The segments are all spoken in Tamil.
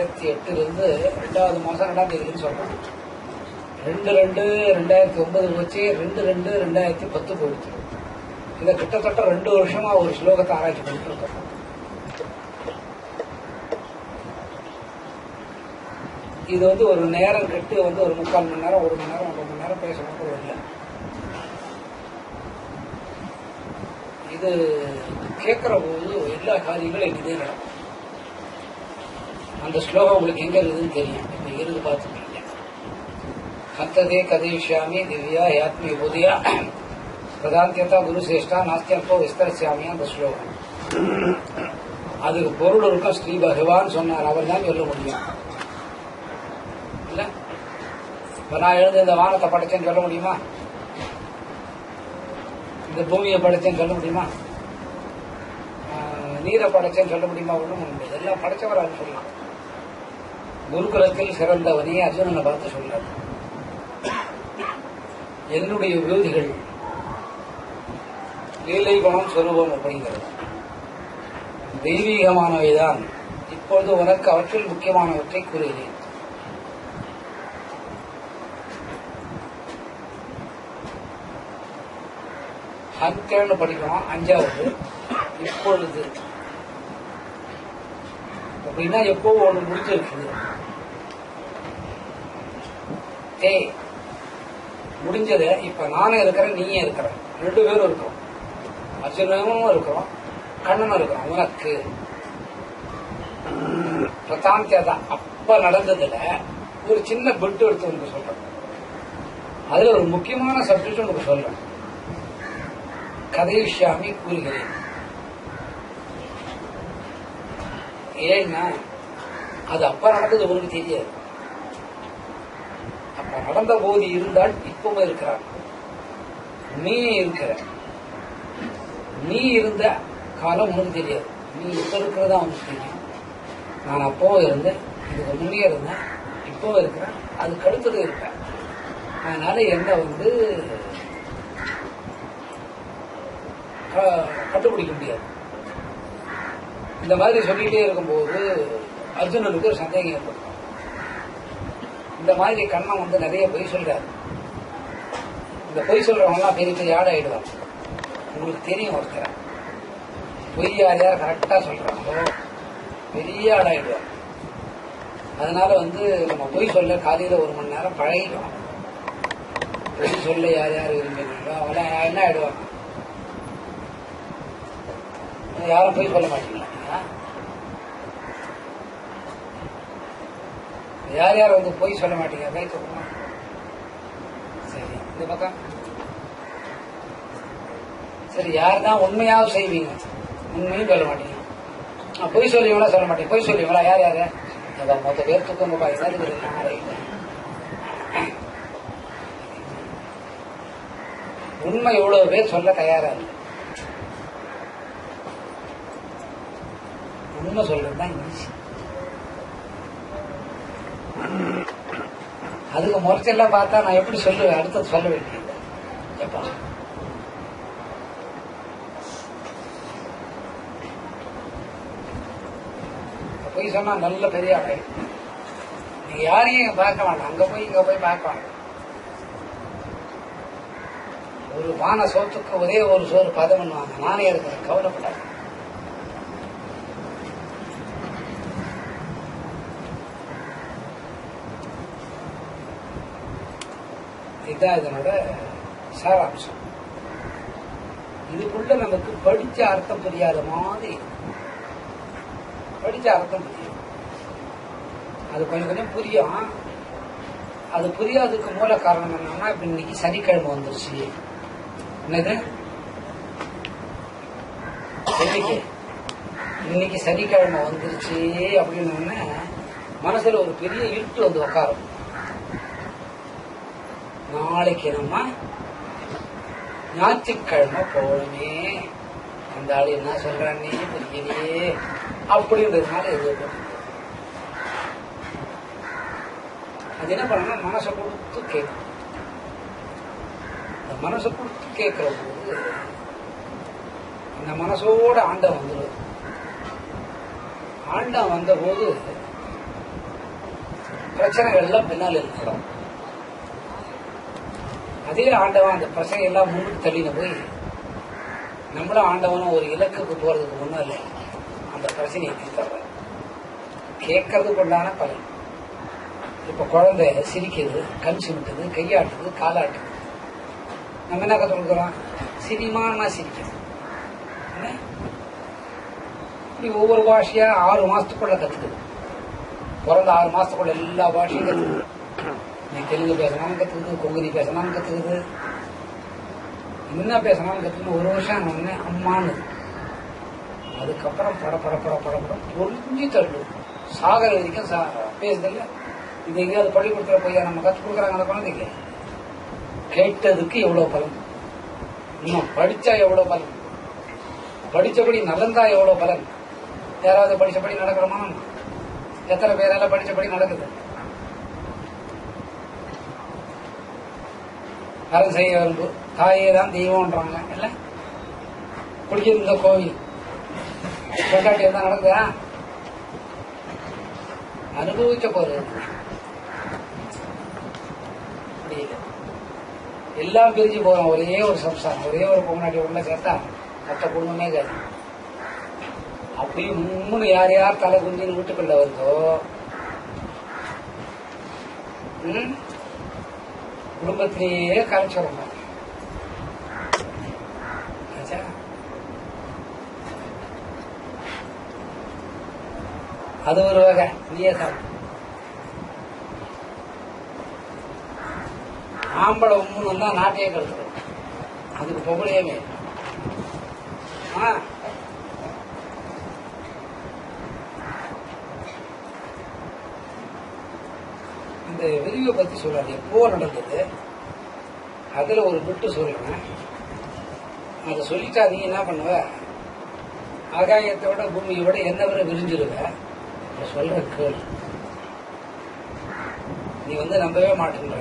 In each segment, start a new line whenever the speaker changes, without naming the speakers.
2008 2வது மாதம் 2ஆம் தேதின்னு சொல்கிறோம். 2/2/2009 போச்சு, 2/2/2010 போயிடுச்சு. இதை கிட்டத்தட்ட 2 வருஷமா ஒரு ஸ்லோகத்தை ஆராய்ச்சி பண்ணிட்டு இருக்கோம். இது ஒரு நேரம் கெட்டு ஒரு 3/4 மணி நேரம், 1 மணி நேரம், 1 மணி நேரம் பேசணும் கூட இல்லை. இது கேட்கிற போது எல்லா காரியங்களும் எங்கேயே நடக்கும். அந்த ஸ்லோகம் உங்களுக்கு எங்க இருக்குதுன்னு தெரியும். இப்ப இருந்து பார்த்துருக்கீங்க. கந்ததே கதைஷ்யாமி திவ்யா யாத்மி புதியா பிரதாந்தியதா குருசிரேஷ்டா நாஸ்தியல்போ விஸ்தரிச்சாமி அந்த ஸ்லோகம். அதுக்கு பொருள் இருக்கும். ஸ்ரீ பகவான் சொன்னார், அவர் தான் சொல்ல முடியும். இல்ல இப்ப நான் எழுந்து இந்த வானத்தை படைச்சேன்னு சொல்ல முடியுமா? இந்த பூமியை படைச்சேன்னு சொல்ல முடியுமா? நீரை படைச்சேன்னு சொல்ல முடியுமா? ஒன்றும் முடியாது. எல்லாம் படைச்சவரான்னு சொல்லலாம். குருகுலத்தில் சிறந்தவனே அர்ஜுனனை பார்த்து சொல்றார், என்னுடைய விரோதிகள் லீலை குணம் சொரூபம் அப்படிங்கிறது தெய்வீகமானவைதான். இப்பொழுது உனக்கு அவற்றில் முக்கியமானவற்றை கூறுகிறேன். அந்தேன்னு படிக்கணும் 5வது. இப்பொழுது அப்படின்னா எப்போ ஒன்று முடிஞ்சிருக்குது. முடிஞ்சது. இப்ப நானும் இருக்கிறேன், நீயே இருக்கிற, 2 பேரும் இருக்கிறோம். அர்ஜுனனும் இருக்கிறோம், கண்ணனும் இருக்கிறோம். உனக்கு பிரதாந்தியதான் அப்ப நடந்ததுல ஒரு சின்ன பிட்டு எடுத்து உனக்கு சொல்றேன். அதுல ஒரு முக்கியமான சப்ஜெக்ட் உனக்கு சொல்றேன். கதைஷ்யாமி கூறுகிறேன். ஏன்னா அது அப்ப நடந்தது உனக்கு தெரியாது. அப்ப நடந்த போது இருந்தால் இப்பவும் இருக்கிறார். நீ இருக்கிற, நீ இருந்த காலம் உனக்கு தெரியாது. நீ இப்ப இருக்கிறதா உனக்கு தெரியும். நான் அப்பவும் இருந்தேன், இதுக்கு முன்னே இருந்தேன், இப்பவும் இருக்கிறேன், அதுக்கு அடுத்தது இருப்பேன். அதனால என்ன கண்டுபிடிக்க முடியாது. இந்த மாதிரி சொல்லிட்டே இருக்கும்போது அர்ஜுனனுக்கு ஒரு சந்தேகம் ஏற்படும். இந்த மாதிரி கண்ணன் நிறைய பொய் சொல்றாரு. இந்த பொய் சொல்றவங்கலாம் பெரிய பெரிய ஆடாயிடுவாங்க. உங்களுக்கு தெரியும், ஒருத்தர பொய் யார் யார் கரெக்டா சொல்றாங்களோ பெரிய ஆடாயிடுவாங்க. அதனால நம்ம பொய் சொல்ல காலையில 1 மணி நேரம் பழகிக்கணும். பொய் சொல்ல யார் யார் விரும்பினாங்களோ அவளை என்ன ஆயிடுவாங்க. யாரும் பொய் சொல்ல மாட்டீங்களா? யார் யார் பொய் சொல்ல மாட்டீங்க? கை சொல்லுமா. சரி, இந்த பக்கம். சரி, யார் தான் உண்மையாவது செய்வீங்க? உண்மையும் சொல்ல மாட்டீங்க. பொய் சொல்லுவீங்களா? சொல்ல மாட்டீங்க. பொய் சொல்லுவீங்களா? யார் யாரு? மொத்த பேர் தூக்கம் உண்மை எவ்வளவு பேர் சொல்ல தயாரா இல்லை. உண்மை சொல்றதுதான் ஈஸி. அதுக்கு முறைச்செல்லாம் பார்த்தா நான் எப்படி சொல்லுவேன்? அடுத்தது சொல்ல வேண்டியது எப்பா. போய் சொன்னா நல்ல பெரிய ஆளை. நீங்க யாரையும் பார்க்க வேண்டாம், அங்க போய் இங்க போய் பார்க்க வேண்டாம். ஒரு பானை சோத்துக்கு ஒரே ஒரு சோறு பதம் பண்ணுவாங்க. நானே இருக்கிறேன், கவலைப்படாது. இதுதான் இதனோட சாராம்சம். இதுக்குள்ள நமக்கு படிச்ச அர்த்தம் புரியாத மாதிரி, படிச்ச அர்த்தம் புரியும். அது கொஞ்சம் கொஞ்சம் புரியும். அது புரியாததுக்கு மூல காரணம் என்னன்னா, இப்ப இன்னைக்கு சனிக்கிழமை வந்துருச்சு. என்னது இன்னைக்கு சனிக்கிழமை வந்துருச்சு அப்படின்னு மனசுல ஒரு பெரிய இருட்டு உட்காரும். நாளைக்கு நம்ம ஞாயிற்றுக்கிழமை போகணுமே, அந்த ஆள் என்ன சொல்றானே புரியலையே அப்படின்றதுனால எதிர்ப்பு. அது என்ன பண்ணணும்? மனசை கொடுத்து கேட்கும். அந்த மனசை கொடுத்து கேட்கிற போது அந்த மனசோட ஆண்டம் வந்துடும். ஆண்டம் வந்த போது பிரச்சனைகள்லாம் பின்னால் இருக்கிறோம். அதே ஆண்டவன் அந்த பிரச்சனை எல்லாம் முன்னுக்கு தள்ளின போய் நம்மளும் ஆண்டவனும் ஒரு இலக்குக்கு போறதுக்கு முன்னால அந்த பிரச்சனையை தீர்த்தவன் கேட்கறதுக்கு உண்டான பலன். இப்ப குழந்தை சிரிக்குது, கண் சிமிட்டுது, கையாட்டுது, காலாட்டுது. நம்ம என்ன கற்றுக் கொடுக்குறோம்? சினிமானா சிரிக்குது. இப்படி ஒவ்வொரு பாஷையா 6 மாசத்துக்குள்ள கத்துக்குது. பிறந்த 6 மாசத்துக்குள்ள எல்லா பாஷையும் கத்துக்குது. நீ தெலுங்கு பேசணும்னு கத்துக்குது, கொங்குனி பேசணும்னு கத்துக்குது, என்ன பேசணும்னு கத்துக்குது. 1 வருஷம் ஒண்ணு அம்மானு. அதுக்கப்புறம் படம் பொறிஞ்சு தள்ளு சாகர வரைக்கும் பேசுதில்ல. இது எங்கேயாவது பள்ளிக்கூடத்துல போய் நம்ம கற்றுக் கொடுக்குறாங்க அந்த குழந்தைக்கு. கேட்டதுக்கு எவ்வளவு பலன், இன்னும் படிச்சா எவ்வளவு பலன், படிச்சபடி நடந்தா எவ்வளவு பலன். யாராவது படிச்சபடி நடக்கிறோமா? எத்தனை பேரால படிச்சபடி நடக்குது? அறம் செய்ய வரும்பு தாயே தான் தெய்வம்ன்றாங்க இல்ல. குடிக்கிற கோவில் கொண்டாட்டி தான் நடக்குதா? அனுபவிக்க போறது எல்லாம் பிரிஞ்சு போறோம். ஒரே ஒரு சம்சாரம், ஒரே ஒரு பொம்னாட்டி உள்ள சேர்த்தா மற்ற குடும்பமே காது. அப்படி 3 யார் தலை குஞ்சின்னு வீட்டுக்குள்ள வருதோ குடும்பத்திலேயே கரைச்சிடணும். அது ஒரு வகை. நீயே சாப்பிடு. ஆம்பளை உம்முன்னு வந்தா நாட்டையே கெடுத்துடும். அதுக்கு பொம்பளையே இந்த விரிவை பத்தி சொல்றாரு. எப்போ நடந்தது அதுல ஒரு பிட்டு சொல்றேன். அதை சொல்லிட்டா நீ என்ன பண்ணுவ? ஆகாயத்தை விட பூமியை விட என்ன வரை விரிஞ்சிருவ. சொல்ற கேள். நீ நம்பவே மாட்டேன்ற.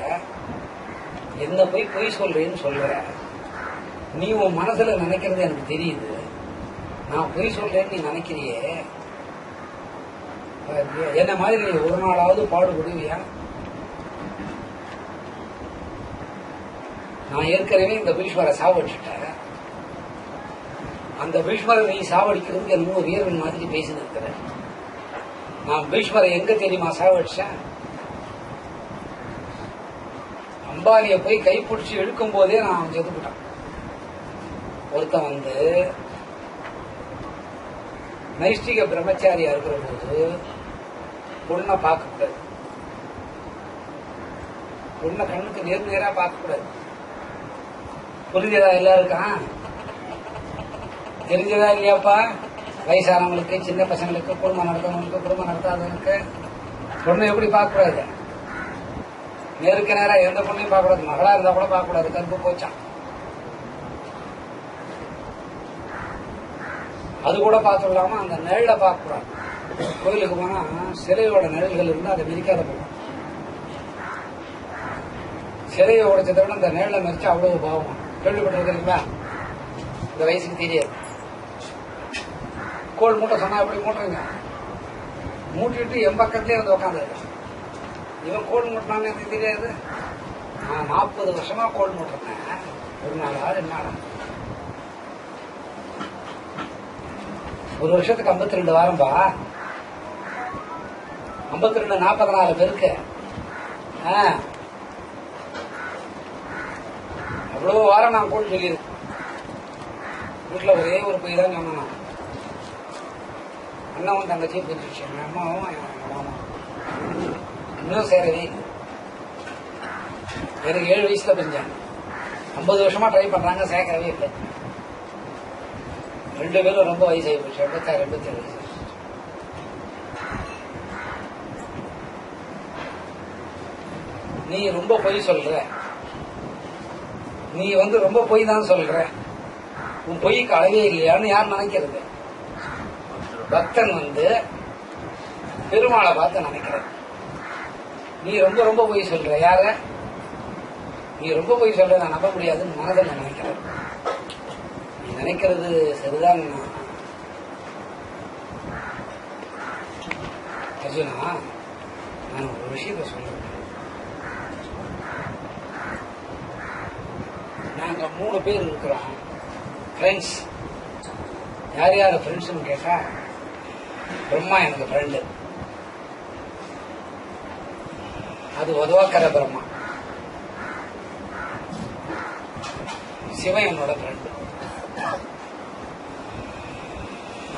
என்ன போய் பொய் சொல்றேன்னு சொல்ற. நீ உன் மனசுல நினைக்கிறது எனக்கு தெரியுது. நான் பொய் சொல்றேன்னு நீ நினைக்கிறியே. என்ன மாதிரி நீ ஒரு நாளாவது பாடுபடுவியா? நான் ஏற்கனவே இந்த பீஷ்மரை சாவடிச்சுட்டேன். அந்த பீஷ்மரை நீ சாவடிக்கிறதுக்கு என்னமோ வீரன் மாதிரி பேசிட்டு இருக்கிற. நான் பீஷ்மரை எங்க தெரியுமா சாவடிச்சேன்? அம்பானிய போய் கைப்பிடிச்சு இழுக்கும் போதே நான் செத்துக்கிட்டான். ஒருத்தன் நைஷ்டிக பிரம்மச்சாரியா இருக்கிற போது பொண்ணை பார்க்க கூடாது. பொண்ணை கண்ணுக்கு நேரா பார்க்க கூடாது. புரிஞ்சதா எல்லாருக்கும்? தெரிஞ்சதா இல்லையாப்பா? வயசானவங்களுக்கு, சின்ன பசங்களுக்கு, குடும்பம் நடத்தவங்களுக்கு, குடும்பம் நடத்தாதவங்களுக்கு பொண்ணை எப்படி பார்க்க கூடாது? நேருக்கு நேரா எந்த பொண்ணையும் பார்க்க கூடாது. மகளா இருந்தா கூட பார்க்க கூடாது. கருப்பு போச்சான். அது கூட பார்த்துடலாமா? அந்த நிழல பார்க்க கூடாது. கோயிலுக்கு போனா சிலையோட நிழல்கள் இருந்தா அதை மிதிக்காத போகும். சிலையை உடைச்சதை விட அந்த நிழலை மறிச்சு அவ்வளவு பாவம். கேள்விப்பட்டிருக்கீங்களா? இந்த வயசுக்கு தெரியாது. கோல் மூட்டை சொன்னா எப்படி மூட்டுறீங்க? மூட்டிட்டு என் பக்கத்துலயே உட்காந்துருக்கேன். இவன் கோல் மூட்டினான்னு எனக்கு தெரியாது. நான் 40 வருஷமா கோல் மூட்டுறேன். ஒரு நாளா 2 நாளா? ஒரு வருஷத்துக்கு 52 வாரம்பா. 52 44 பேருக்கு அவ்வளவு வாரம் நான் கோல் சொல்லியிருக்கேன். வீட்டுல ஒரே ஒரு பொய் தான் சொன்னான். அண்ணாவும் தங்கச்சியும் புரிஞ்சிச்சு. என் அம்மாவும் என் மாமாவும் இன்னும் சேரவே. எனக்கு 7 வயசுல பிரிஞ்சாங்க. 50 வருஷமா ட்ரை பண்றாங்க, சேர்க்கவே இல்லை. 2 பேரும் ரொம்ப வயசாகி போச்சு. 86, 87 வயசு. நீ ரொம்ப பொய் சொல்ற. நீ ரொம்ப பொய் தான் சொல்ற. உன் பொய்க்கு அளவே இல்லையான்னு யார் நினைக்கிறது? பக்தன் பெருமாளை பார்த்து நினைக்கிற. நீ ரொம்ப பொய் சொல்ற. யார? நீ ரொம்ப பொய் சொல்ற. நான் நம்ப முடியாதுன்னு மனதில் நினைக்கிறேன். நீ நினைக்கிறது சரிதான் அர்ஜுனா. நான் ஒரு விஷயத்த சொல்லுங்க. நாங்க 3 பேர் இருக்கிறோம் ஃப்ரெண்ட்ஸ். யார் யார் ஃப்ரெண்ட்ஸ்னு கேட்டா, பிரம்மா எனக்கு ஃப்ரெண்டு, அது உதவாக்கர பிரம்மா. சிவன் என்னோட ஃப்ரெண்டு,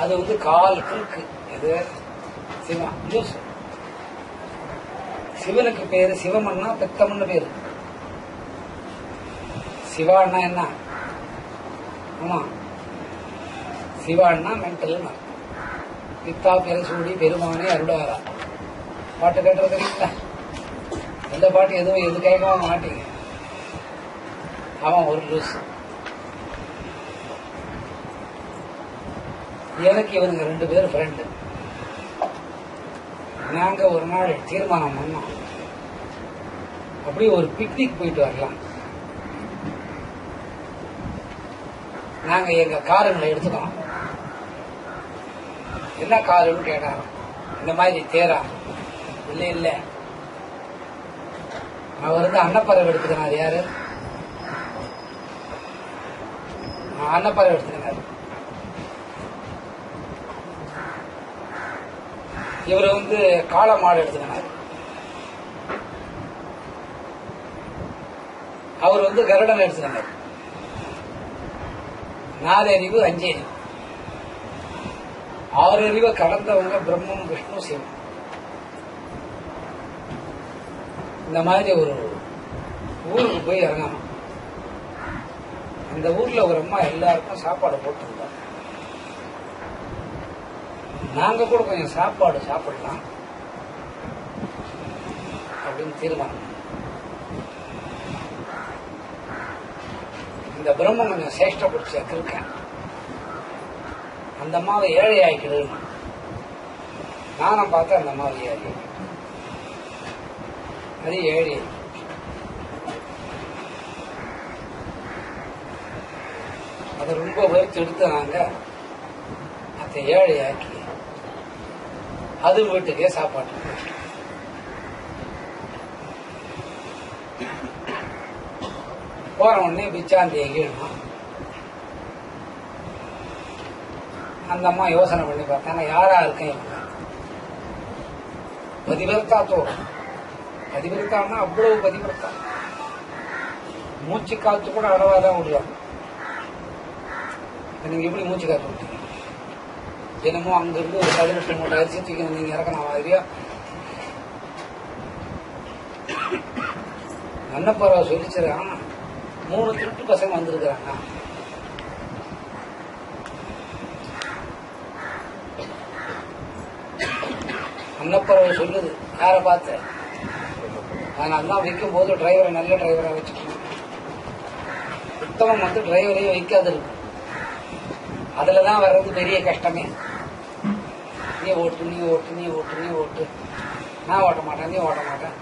அது வந்து கால் கிழக்கு. இது சிவா லூஸ். சிவனுக்கு பேரு சிவமன்னா பெத்தமன்னு பேரு. சிவான்னா என்ன? ஆமா, சிவான்னா மென்டல். பித்தா பெருசூடி பெருமானே அருடாரா பாட்டு கேட்டது தெரியுங்களா? எந்த பாட்டு எதுவும் எது கேட்காம மாட்டீங்க. அவன் ஒரு லூஸ். எனக்கு இவனுங்க 2 பேரும் ஃப்ரெண்டு. நாங்க ஒரு நாள் தீர்மானம் பண்ணோம், அப்படியே ஒரு பிக்னிக் போயிட்டு வரலாம். நாங்க எங்க காருங்களை எடுத்துக்கோம். என்ன காருன்னு கேட்டாங்க. இந்த மாதிரி தேரா? இல்ல இல்ல, அவர் வந்து அன்னப்பறவை எடுத்துக்கினார். யாரு? அன்னப்பறவை எடுத்துக்கினார். இவர் வந்து காளை மாடு எடுத்துக்கினார். அவர் வந்து கருடன் எடுத்துக்கினார். 4 அறிவு 5 அறிவு 6 அறிவை கடந்தவங்க பிரம்மம் விஷ்ணு சிவன். இந்த மாதிரி ஒரு ஊருக்கு போய் இறங்கணும். அந்த ஊர்ல ஒரு அம்மா எல்லாருக்கும் சாப்பாடு போட்டுருந்தோம். நாங்க கூட கொஞ்சம் சாப்பாடு சாப்பிடலாம் அப்படின்னு தீர்மானம். இந்த பிரம்மம் கொஞ்சம் சேஷ்ட பிடிச்ச இருக்கேன். அந்த அம்மாவை ஏழை ஆக்கிடுன்னு நானும் பார்த்தா அந்த அம்மாவை ஏழை, அது ஏழை. அதை ரொம்ப வயிற்று எடுத்து நாங்க அதை ஏழையாக்கி அது வீட்டுக்கே சாப்பாடு போற உடனே பிச்சாந்தி எகிழணும். அந்த அம்மா யோசனை பண்ணி பார்த்தாங்க, யாரா இருக்கேன் இவங்க? பதிவிரத்தா தோறும். பதிவிரத்தான்னா அவ்வளவு பதிவிரத்தா, மூச்சு காத்து கூட அளவாதான் விடுவாங்க. நீங்க எப்படி மூச்சு காத்து விட்டீங்க? தினமும் அங்கிருந்து ஒரு 18 மூட்டை அரிசி தூக்கி நீங்க இறக்கணும் மாதிரியா? அன்னப்பறவை சொல்லிச்சுறான், 3 திருட்டு பசங்க வந்திருக்கிறாங்க. அன்னப்பறவை சொல்லுது, யாரை பார்த்து? அதனால்தான் வைக்கும் போது டிரைவரை நல்ல டிரைவரா வச்சுக்கணும். உத்தமம் வந்து டிரைவரையும் வைக்காது இருக்கு. அதுலதான் வர்றது பெரிய கஷ்டமே. நீ ஓட்டு, நீ ஓட்டு, நீ ஓட்டு, நீ ஓட்டு, நான் ஓட்ட மாட்டேன், நீ ஓட்ட மாட்டேன்.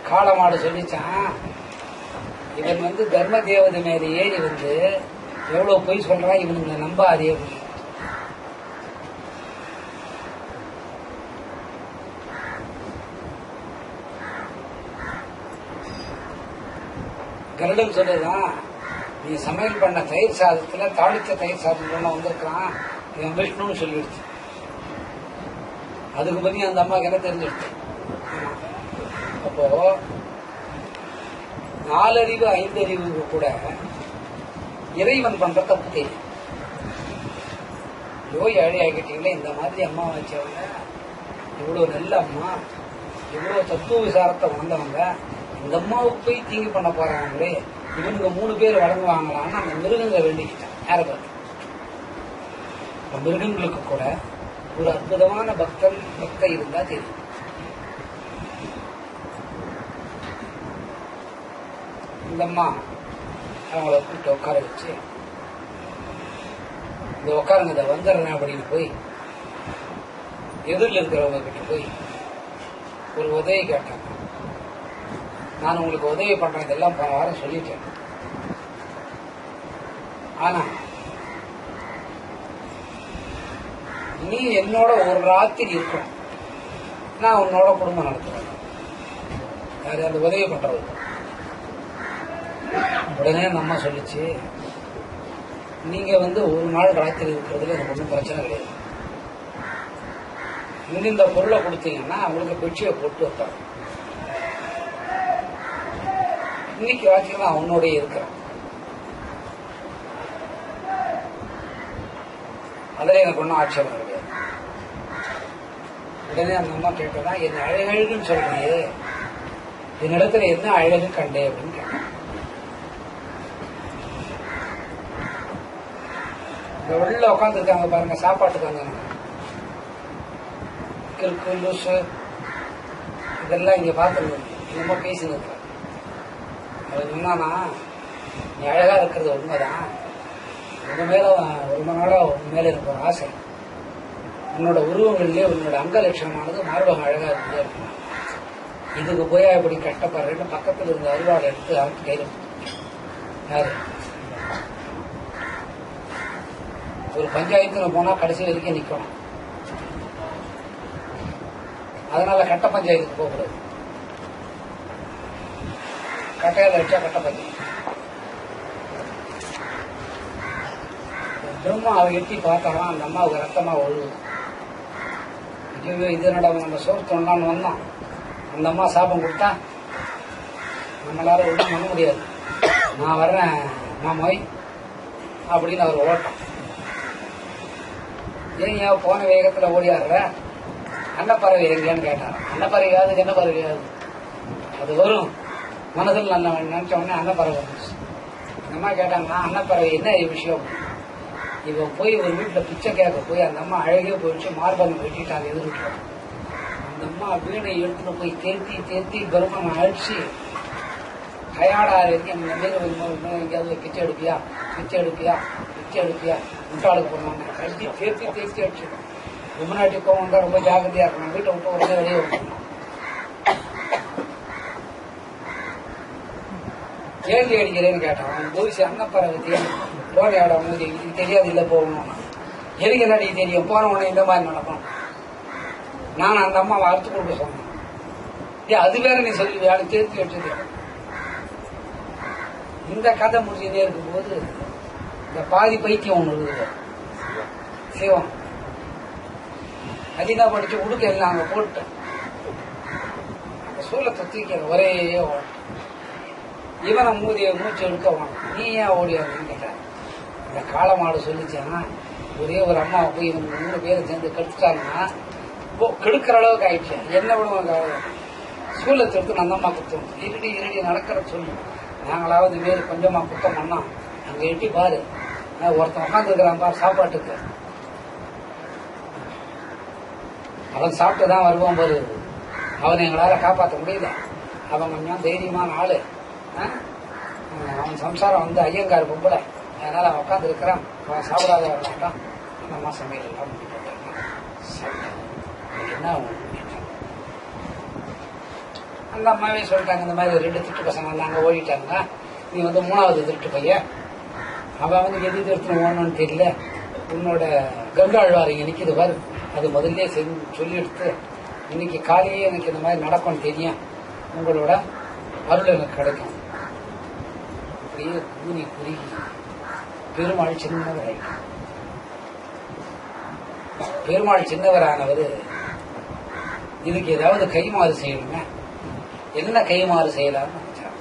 காளை மாடு சொல்லிச்சான், இவன் வந்து தர்ம தேவதை மேல ஏறி வந்து எவ்வளவு பொய் சொல்றான், இவனுங்க நம்பாதே. கருடன் சொல்லுதான், நீ சமையல் பண்ண தயிர் சாதத்துல தாளித்த தயிர் சாதம் வந்திருக்கான், இவன் விஷ்ணுன்னு சொல்லிடுச்சு. அதுக்கு பத்தி அந்த அம்மாவுக்கு என்ன தெரிஞ்சிடுச்சு. அப்போ 4 அறிவு 5 அறிவு கூட இறைவன் பண்ற தப்பு தெரியும். ஏழை ஆகிட்டீங்களே, இந்த மாதிரி அம்மா வச்சவங்க, இவ்வளவு நல்ல அம்மா, இவ்வளவு தத்துவ விசாரத்தை வந்தவங்க, இந்த அம்மாவுக்கு போய் தீங்கு பண்ண போறாங்களே, இவனுங்க 3 பேர் வழங்குவாங்களான்னு அந்த மிருகங்களை வேண்டிக்கிட்டான். யாரை பார்த்து? மிருகங்களுக்கு கூட ஒரு அற்புதமான பக்தை இருந்தா தெரியும். இந்த அம்மா அவங்கள கூப்பிட்டு உட்கார வச்சு, இந்த உட்காருங்க, இதை வந்துடுறேன் அப்படின்னு போய் எதிரில் இருக்கிறவங்க கிட்ட போய் ஒரு உதவி கேட்டாங்க. நான் உங்களுக்கு உதவி பண்றேன், இதெல்லாம் போன வாரம் சொல்லிட்டேன். ஆனா நீ என்னோட ஒரு ராத்திரி இருக்கும், நான் உன்னோட குடும்பம் நடத்துவேன். யாரு அந்த உதவி பண்றது? உடனே அந்த அம்மா சொல்லிச்சு, நீங்க ஒரு நாள் ராத்திரி இருக்கிறதுல எனக்கு ஒன்றும் பிரச்சனை கிடையாது. இந்த பொருளை கொடுத்தீங்கன்னா அவங்களுக்கு பெட்சியை போட்டு வைப்பாங்க. இன்னைக்கு ராத்திரி நான் அவனோடய இருக்கிறேன், அதில் எனக்கு ஒன்றும் ஆட்சேபம் கிடையாது. உடனே அந்த அம்மா கேட்டதா, என்ன அழகழுகுன்னு சொல்றியே, என்னிடத்துல என்ன அழகு கண்டே அப்படின்னு கேட்டேன். இந்த உள்ள உட்காந்துருக்காங்க பாருங்க, சாப்பாட்டுக்கு வந்தாங்க, கிறுக்கு லூசு இதெல்லாம் இங்க பார்த்துருக்கோம். என்னமோ பேசின்னு இருக்க. அவர் என்னன்னா, நீ அழகா இருக்கிறது உண்மைதான், உங்க மேல ரொம்ப நாளா உன் மேல எனக்கு ஒரு ஆசை. உன்னோட உருவங்களிலே உன்னோட அங்க லட்சணமானது மார்பகம் அழகா இருந்தே இருக்கணும். இதுக்கு போய் அப்படி கஷ்டப்படுறேன்னு பக்கத்தில் இருந்த அருவாளை எடுத்து அரைத்து கையில் யாரு ஒரு பஞ்சாயத்துல போனா கடைசி வரைக்கும் நிக்கணும். அதனால கட்ட பஞ்சாயத்துக்கு போகக்கூடாது. கட்டையால வச்சா கட்ட பஞ்சாயத்து. பிரம்மா அவ எட்டி பார்த்தாலும் அந்த அம்மாவுக்கு ரத்தமா ஒழுகு. இது நம்ம சோறு தொண்டான்னு வந்தோம், அந்த அம்மா சாபம் கொடுத்தா நம்மளால ஒன்றும் பண்ண முடியாது. நான் வர்றேன் மாமோய் அப்படின்னு அவர் ஓட்டம். ஏன் போன வேகத்துல ஓடியாடுற, அன்னப்பறவை எங்கேன்னு கேட்டார். அன்னப்பறவையாது என்ன பறவையாது, அது வரும் மனதில் நல்ல நினைச்ச உடனே அன்னப்பறவை வந்துச்சு. அந்த அம்மா கேட்டாங்கன்னா, அன்னப்பறவை என்ன விஷயம்? இவன் போய் ஒரு வீட்டில் பிச்சை கேட்க போய் அந்த அம்மா அழகே போயிடுச்சு, மார்பகம் வெட்டிட்டாங்க எதிர்விட்டு. அந்த அம்மா வீணை எடுத்துட்டு போய் தேர்த்தி பிரம்மன் அழிச்சு கையாடாரு இருக்கு. இந்த மாரி எங்கேயாவது பிச்சை எடுப்பியா முட்டாளுக்கு போனாங்க. அடிச்சு தேர்த்தி அடிச்சு. முன்னாடி கோவம் தான் ரொம்ப ஜாகிரதையா இருக்கணும். வீட்டை விட்டு உடனே வெளியே வரணும். கேள்வி அடிக்கிறேன்னு கேட்டான். தூசி அன்னப்பறவை போன இடம் இது தெரியாது, இல்லை போகணும். எனக்கு என்னடி தெரியும், போன உடனே இந்த மாதிரி நடக்கும். நான் அந்த அம்மாவை அறுத்து கொடுக்க சொன்னேன். அது வேற நீ சொல்லி வேலை தேர்த்தி வச்சது. இந்த கதை முடிச்சுட்டே இருக்கும்போது இந்த பாதி பைத்தியம் ஒண்ணு இருக்குது, சிவம். அதிகா படிச்சு உடுக்க எல்லாம் அங்க போட்டு அந்த சூழத்தை தூக்கிற ஒரே ஓட்டம். இவனை மூச்சு எடுக்க நீ ஏன் ஓடியாருன்னு கேட்டார். இந்த காளமாடு சொல்லிச்சேன்னா, ஒரே ஒரு அம்மாவை போய் இவங்க 3 பேரை சேர்ந்து கெடுத்துட்டாங்கன்னா கெடுக்கிற அளவுக்கு ஆயிடுச்சு. என்ன விட சூழத்தை எடுத்து அந்த அம்மா குத்தம் இருடி நடக்கிற சொல்லு. நாங்களாவது வேறு கொஞ்சமா குத்தம் பண்ணா அங்க எட்டி பாரு, ஒருத்தன் உட்காந்துருக்கிறான் பாரு சாப்பாட்டுக்கு, அவன் சாப்பிட்டுதான் வருவான் பாரு. அவனை எங்களால காப்பாற்ற முடியல. அவன் கொஞ்சம் தைரியமான ஆளு. அவன் சம்சாரம் ஐயங்கார் பொம்பளை, அதனால அவன் உட்காந்து இருக்கிறான். அவன் சாப்பிடாத வரமாட்டான். அந்த அம்மா சமையல் எல்லாம் முடிவு என்ன அந்த அம்மாவே சொல்லிட்டாங்க, இந்த மாதிரி 2 திருட்டு பசங்க வந்தாங்க, ஓடிட்டாங்க. நீ 3வது திருட்டு பையன். அவன் எது திருட்டு ஓடணும்னு தெரியல. உன்னோட கங்காழ்வார் இங்க நிற்கிது பாரு, அது முதல்ல சொல்லி எடுத்து இன்னைக்கு காலையே எனக்கு இந்த மாதிரி நடக்கும்னு தெரியும், உங்களோட அருள் எனக்கு கிடைக்கும். அப்படியே கூறி குறுகி பெருமாள் சின்னவராய். பெருமாள் சின்னவரானவர் இதுக்கு ஏதாவது கைமாறு செய்யணுங்க. என்ன கைமாறு செய்யலாம்னு நினைச்சார்.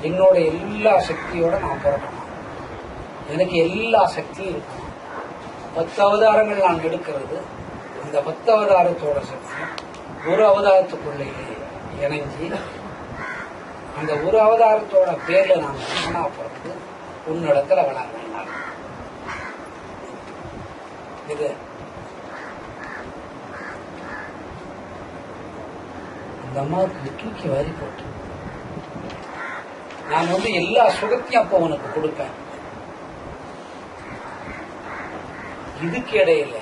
என்னோட எல்லா சக்தியோட நான் புறப்படணும், எனக்கு எல்லா சக்தியும் இருக்கும். 10 அவதாரங்கள் நான் எடுக்கிறது, அந்த 10 அவதாரத்தோட சக்தியும் ஒரு அவதாரத்துக்குள்ளே இணைஞ்சி அந்த ஒரு அவதாரத்தோட பேர்ல நான் மகனா பிறந்து உன்னிடத்துல வளர்ந்தார். இது அந்த அம்மாவுக்கு தூக்கி வாரி போட்டு, நான் எல்லா சுகத்தையும் அப்ப உனக்கு கொடுப்பேன். இதுக்கு இடையில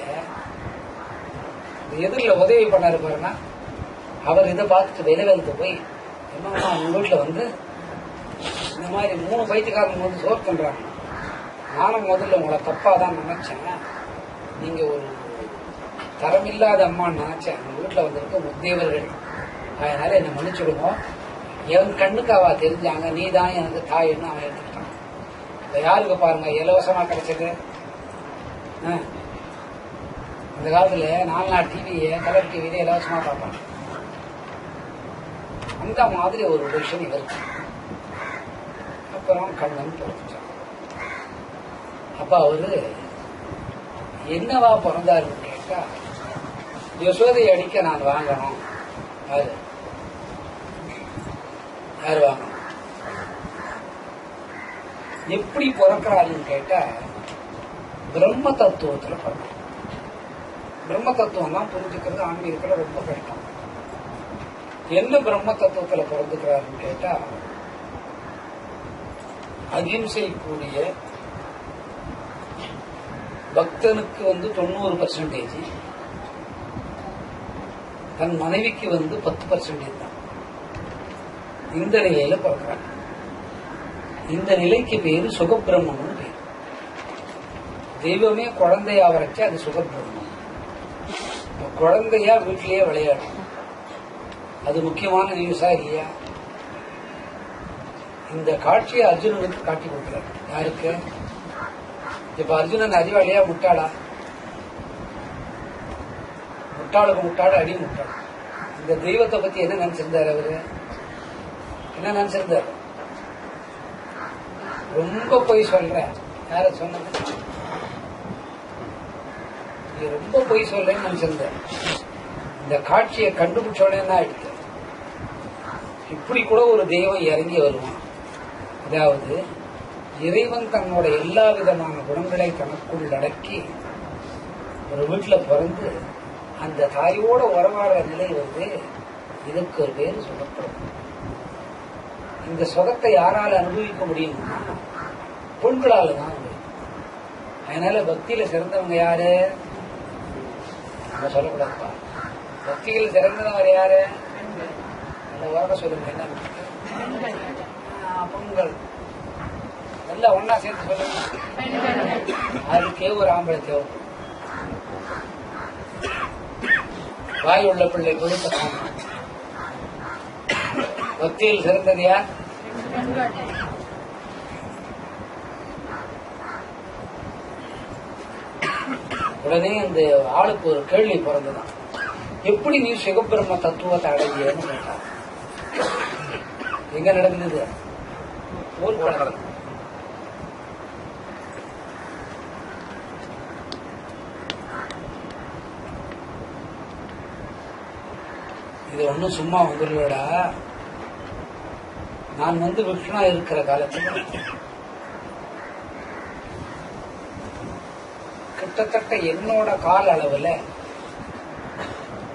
எதிரில் உதவி பண்ணாரு பாருன்னா, அவர் இதை பார்த்துட்டு வெளிவந்து போய், என்னம்மா உங்க வீட்டுல இந்த மாதிரி 3 பைத்தியக்காரங்க சோறு பண்றாங்க. நானும் முதல்ல உங்களை தப்பா தான் நினைச்சேன். நீங்க ஒரு தரமில்லாத அம்மான்னு நினைச்சேன். உங்க வீட்டுல வந்திருக்க முத்தேவர்கள், அதனால என்ன மன்னிச்சுடுங்க. என் கண்ணுக்கு அவ தெரிஞ்சாங்க, நீ தான் எனக்கு தாயின்னு அவன் எடுத்துக்கிட்டான். இப்ப யாருக்கு பாருங்க இலவசமா கிடைச்சது. இந்த காலத்துல 4 நாள் டிவியை கலர் டிவியில இலவசமா பார்ப்பாங்க. அந்த மாதிரி ஒரு விஷயம் இருக்கு. அப்புறம் கண்ணன் பிறந்துட்டான். அப்ப அவரு என்னவா பிறந்தாருன்னு கேட்டா, யசோதை அடிக்க நான் வாங்கணும். யாரு வாங்கணும்? எப்படி பிறக்கிறாருன்னு கேட்டா, பிரம்ம தத்துவத்துல பிறந்த. பிரம்ம தத்துவம் தான் புரிஞ்சுக்கிறது ஆன்மீகத்துல ரொம்ப கஷ்டம். என்ன பிரம்ம தத்துவத்துல பிறந்துக்கிறாருன்னு கேட்டா, அகிம்சை கூடிய பக்தனுக்கு 90%, தன் மனைவிக்கு 10% தான். இந்த நிலையில பிறக்கிறாங்க. இந்த நிலைக்கு பேரு சுகபிரம்மன் பேரு. தெய்வமே குழந்தையா வரைச்சு அது சுகபிரம்மம். குழந்தையா வீட்டிலேயே விளையாடும். அது முக்கியமான நியூஸா இல்லையா? இந்த காட்சியை அர்ஜுனனுக்கு காட்டி கொடுக்கிறார். யாருக்கு? இப்ப அர்ஜுனன் அறிவாளியா முட்டாளா? முட்டாளுக்கு முட்டாடு, அடி முட்டாள். இந்த தெய்வத்தை பத்தி என்ன நினைச்சிருந்தாரு அவரு? என்ன நினைச்சிருந்தாரு? ரொம்ப பொய் சொல்ற. யார சொன்னது? ரொம்ப பொய் சொல்றேன்னு நினைச்சிருந்தார். இந்த காட்சியை கண்டுபிடிச்சோடனே என்ன ஆயிடுச்சு? இப்படி கூட ஒரு தெய்வம் இறங்கி வருவான். அதாவது இறைவன் தன்னோட எல்லா விதமான குணங்களை தனக்குள் அடக்கி ஒரு வீட்டுல பிறந்து அந்த தாயோட உறவாடுற நிலை இதுக்கு ஒரு பேரு சுகப்படும். இந்த சுகத்தை யாரால அனுபவிக்க முடியும்னா பெண்களால தான். அதனால பக்தியில சிறந்தவங்க யாரு? நம்ம சொல்லக்கூடாதுப்பா. பக்தியில் சிறந்தவர் யாரு? அந்த உறக்க சொல்லுங்க. என்ன பெண்கள் எல்லாம் ஒன்னா சேர்த்து சொல்லுங்க. அதுக்கே ஒரு ஆம்பளை தேவை. வாய் உள்ள பிள்ளை கொடுத்த பக்தியில் சிறந்தது யார்? உடனே இந்த ஆளுக்கு ஒரு கேள்வி பிறந்ததான். எப்படி நீ சிவபிரம்ம தத்துவத்தை அடைஞ்சியன்னு கேட்டா. எங்க நடந்தது? இது ஒன்னும் சும்மா வந்துடுவேடா. நான் விஷ்ணா இருக்கிற காலத்துல கிட்டத்தட்ட என்னோட கால அளவுல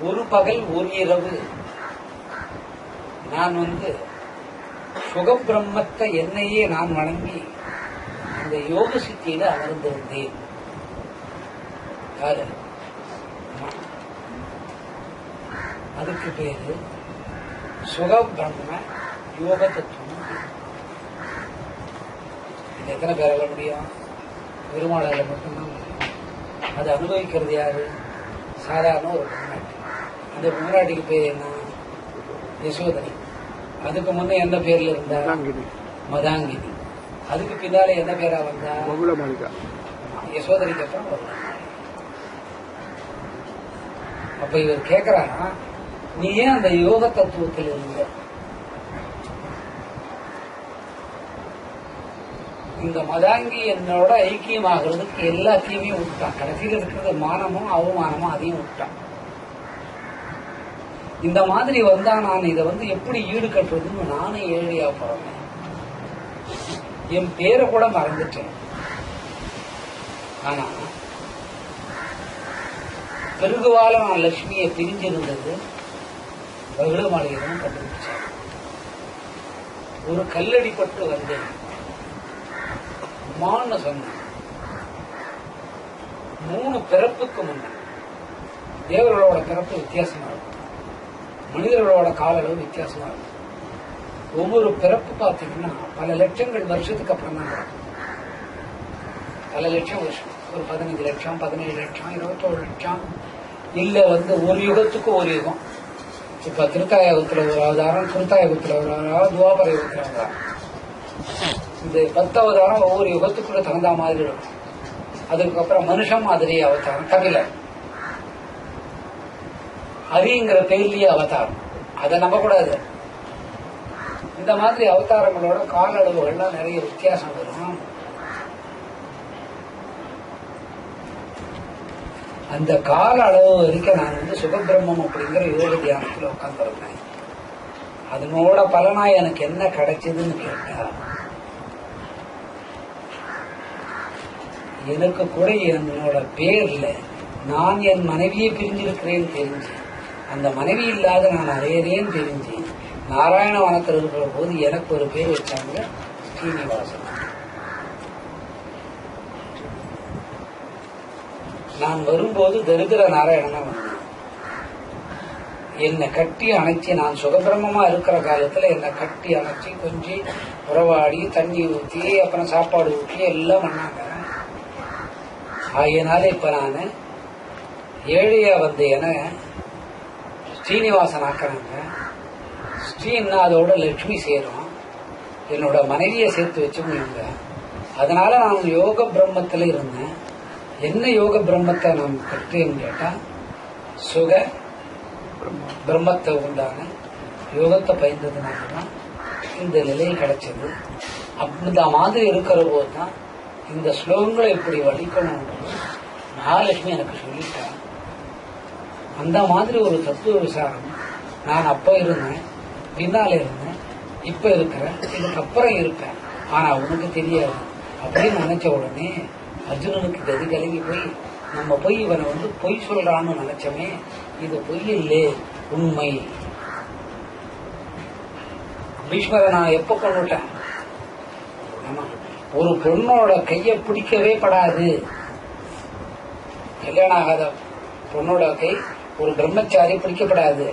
ஒரு பகல் ஒரு இரவு நான் சுகபிரம்மத்தை என்னையே நான் வணங்கி அந்த யோக சித்தியில அமர்ந்திருந்தேன். அதுக்கு பேரு சுகபிரம்ம யோக தத்துவம். இது எத்தனை பேரால முடியும்? பெருமாளால மட்டும்தான் முடியும். அதை அனுபவிக்கிறது யாரு? சாதாரண ஒரு பொம்னாட்டி. அந்த பொம்னாட்டிக்கு பேர் என்ன? யசோதரி. அதுக்கு முன்ன என்ன பேர்ல இருந்தா? மதாங்கினி. அதுக்கு பின்னால என்ன பேரா வந்தா? யசோதரிக்கு அப்புறம். அப்ப இவர் கேக்குறாரா, நீ ஏன் அந்த யோக தத்துவத்தில் இருந்த? இந்த மதாங்கி என்னோட ஐக்கியமாகிறதுக்கு எல்லாத்தையுமே விட்டான். கடைசியில் இருக்கிறது மானமும் அவமானமும், அதையும் விட்டான். இந்த மாதிரி வந்தா நான் இதை எப்படி ஈடு கட்டுறதுன்னு நானே ஏழையா போறேன். என் பேரை கூட மறந்துட்டேன். ஆனா பெருகுவால நான் லட்சுமியை பிரிஞ்சிருந்தது பகுள மாளிகைதான் கண்டுபிடிச்சேன். ஒரு கல்லடிப்பட்டு வந்தேன். மான்னு சொன்ன 3 பிறப்புக்கு முன்ன தேவர்களோட பிறப்பு வித்தியாசமா இருக்கும், மனிதர்களோட கால அளவு வித்தியாசமா இருக்கும். ஒவ்வொரு பிறப்பு பார்த்தீங்கன்னா பல லட்சங்கள் வருஷத்துக்கு அப்புறம் தான் நடக்கும். பல லட்சம் வருஷம். ஒரு 15 லட்சம் 17 லட்சம் 21 லட்சம் இல்ல ஒரு யுகத்துக்கு ஒரு யுகம். இப்ப திருத்தாயுகத்துல ஒரு அவதாரம், திருத்தாயுகத்துல ஒரு அவதாரம், துவாபர யுகத்துல அவதாரம். இந்த 10 அவதாரம் ஒவ்வொரு யுகத்துக்குள்ள தகுந்த மாதிரி இருக்கும். அதுக்கப்புறம் மனுஷன் மாதிரி அவதாரம் கபிலர், ஹரிங்கிற பேர்லயே அவதாரம். அதை நம்ப கூடாது. இந்த மாதிரி அவதாரங்களோட கால அளவுகள்லாம் நிறைய வித்தியாசம் வரும். அந்த கால அளவு வரைக்கும் நான் சுகபிரம்மம் அப்படிங்கிற யோக தியானத்துல உட்கார்ந்துருந்தேன். அதனோட பலனா எனக்கு என்ன கிடைச்சதுன்னு கேட்டா, எனக்கு கூட என்னோட பேர்ல நான் என் மனைவியை பிரிஞ்சிருக்கிறேன்னு தெரிஞ்சு, அந்த மனைவி இல்லாத நான் அறையறேன்னு தெரிஞ்சு, நாராயண வனத்தில் இருக்கிற போது எனக்கு ஒரு பேர் வச்சாங்க, ஸ்ரீனிவாசன். நான் வரும்போது தரித்திர நாராயணனா வந்தேன். என்னை கட்டி அணைச்சி, நான் சுகபிரமமா இருக்கிற காலத்துல என்னை கட்டி அணைச்சி கொஞ்சி உறவாடி தண்ணி ஊற்றி அப்புறம் சாப்பாடு ஊற்றி எல்லாம் பண்ணாங்க. ஆகையினால இப்ப நான் ஏழையா வந்து என ஸ்ரீனிவாசன் ஆக்குறாங்க. ஸ்ரீன்னா அதோட லட்சுமி சேரும், என்னோட மனைவியை சேர்த்து வச்சுக்கோங்க. அதனால நான் யோக பிரம்மத்துல இருந்தேன். என்ன யோக பிரம்மத்தை நான் கற்றேன்னு கேட்டா, சுக பிரம்மத்தை உண்டான யோகத்தை பயந்ததுனாலதான் இந்த நிலை கிடைச்சது. அந்த மாதிரி இருக்கிற போதுதான் இந்த ஸ்லோகங்களை எப்படி வலிக்கணும் மகாலட்சுமி எனக்கு சொல்லிட்டான். அந்த மாதிரி ஒரு தத்துவ விசாரம் நான் அப்ப இருந்தேன், பின்னால இருந்தேன், இப்ப இருக்கிறேன், இதுக்கப்புறம் இருப்பேன். ஆனா உனக்கு தெரியாது அப்படின்னு நினைச்ச உடனே அர்ஜுனனுக்கு கதி கலங்கி போய், நம்ம போய் இவனை பொய் சொல்றான்னு நினைச்சமே, இது பொய் இல்லே, உண்மை. பீஷ்மரை நான் எப்ப கொண்டுட்டேன்? ஆமா, ஒரு பொண்ணோட கைய பிடிக்கவே படாது. கல்யாணம் ஆகாத பொண்ணோட கை ஒரு பிரம்மச்சாரி பிடிக்கப்படாது.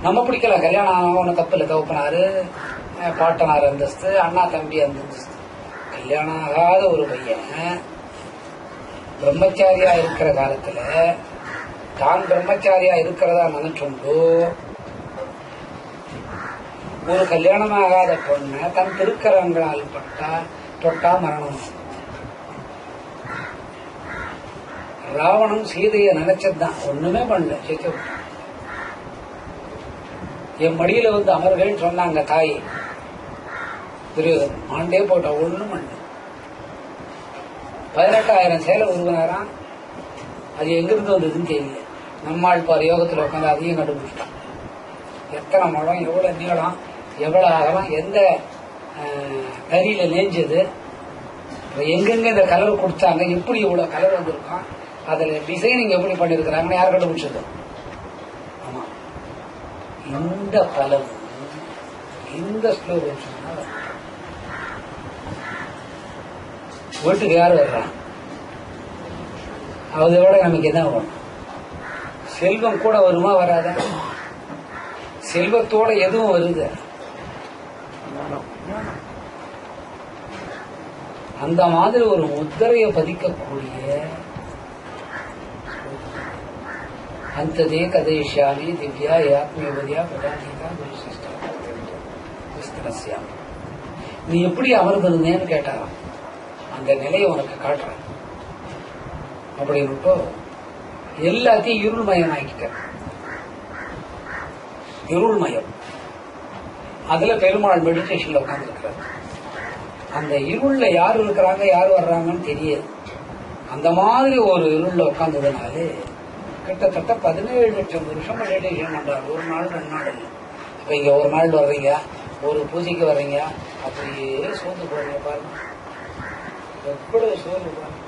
நம்ம பிடிக்கல, கல்யாணம் ஆனவன தப்பு இல்லை. தவப்பனாரு, பாட்டனார் அந்தஸ்து, அண்ணா தம்பி அந்தஸ்து. கல்யாணம் ஆகாத ஒரு பையன் பிரம்மச்சாரியா இருக்கிற காலத்துல தான் பிரம்மச்சாரியா இருக்கிறதா நினைச்சுண்டு ஒரு கல்யாணம் ஆகாத பொண்ண தன் திருக்கரங்களால் தொட்டா மரணம். ராவணன் சீதைய நினைச்சதுதான், ஒண்ணுமே பண்ணல, சேர்த்து விட்டான். என் மடியில அமர்வேன்னு சொன்னாங்க தாய் துரியோதன். ஆண்டே போட்ட ஒண்ணும் பண்ண. 18,000 சேலை உருவினாராம். அது எங்கிருந்து வந்ததுன்னு தெரியல. நம்மாள் பாரு யோகத்துல உட்காந்து அதையும் கண்டுபிடிச்சிட்டான். எத்தனை மடம், எவ்வளவு நீளம், எவ்வளவு அகலம், எந்த கரியில நெஞ்சது, எங்கெங்க இந்த கலர் கொடுத்தாங்க, எப்படி இவ்வளவு கலர் வந்திருக்கும், அதுல டிசைனிங் எப்படி பண்ணிருக்கிறாங்கன்னு யார் கண்டுபிடிச்சது? ஆமா, இந்த பலம் இந்த ஸ்லோகம் சொன்னா வீட்டுக்கு யாரு வர்றான், அதோட நமக்கு என்ன வேணும்? செல்வம் கூட வருமா வராத? செல்வத்தோட எதுவும் வருது. அந்த மாதிரி ஒரு முத்திரையை பதிக்கக்கூடிய அந்ததே கதைஷ்யாமி திவ்யா யாத்மேவதியா பிரதானிகா விஸ்தரஸ்யா. நீ எப்படி அமர்ந்திருந்தேன்னு கேட்டாராம். அந்த நிலையை உனக்கு காட்டுறேன் அப்படின்னு எல்லாத்தையும் இருள்மயம் ஆக்கிட்ட. இருள்மயம். அதுல பெருமாள் மெடிடேஷன்ல உட்கார்ந்து இருக்கிறார். அந்த இருள்ல யாரு இருக்கிறாங்க, யாரு வர்றாங்கன்னு தெரியாது. அந்த மாதிரி ஒரு இருள்ல உட்கார்ந்ததுனாலே கிட்டத்தட்ட 17 லட்சம் வருஷம் மெடிடேஷன் பண்றாரு. ஒரு நாள் 2 நாள் இல்லை. இப்ப இங்க ஒரு நாள் வர்றீங்க, ஒரு பூஜைக்கு வர்றீங்க, அப்படியே சோர்ந்து போறீங்க. பாருங்க எவ்வளவு சோர்வு பாருங்க.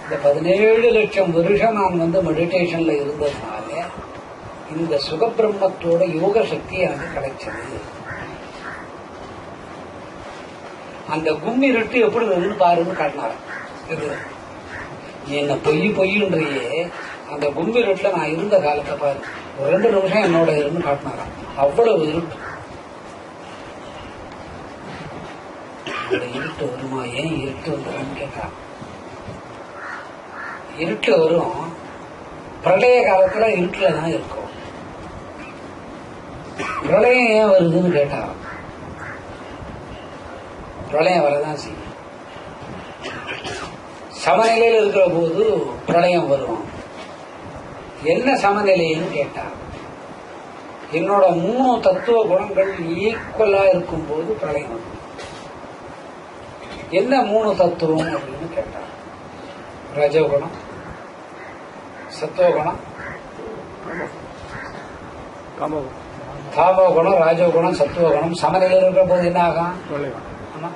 இந்த 17 லட்சம் வருஷம் நான் மெடிடேஷன்ல இருந்ததுனால இந்த சுகபிரம்மத்தோட யோக சக்தி எனக்கு கிடைச்சது. அந்த கும்மி ரெட்டு எப்படி வருதுன்னு பாருன்னு காட்டினாரு. என்ன பொய்யுன்றையே அந்த கும்மி ரெட்டுல நான் இருந்த காலத்தை பாரு, ஒரு 2 நிமிஷம் என்னோட இருந்து காட்டினாராம். அவ்வளவு இருட்டு. இருட்டு வருமா? ஏன் இருட்டு வந்துடும் கேட்கலாம். இருட்டு வரும், பிரளய காலத்துல இருட்டுல தான் இருக்கும். பிரளயம் ஏன் வருதுன்னு கேட்டா, பிரளயம் வரதான் செய்யும். சமநிலையில் இருக்கிற போது பிரளயம் வரும். என்ன சமநிலைன்னு கேட்டா, என்னோட 3 தத்துவ குணங்கள் ஈக்குவலா இருக்கும் போது பிரளயம் வரும். என்ன 3 தத்துவம் அப்படின்னு கேட்டா, ரஜோகுணம், சத்துவகுணம், தாமோகுணம், ராஜோகுணம், சத்துவகுணம் சமநிலையில் இருக்கிற போது என்ன ஆகும்? ஆமா,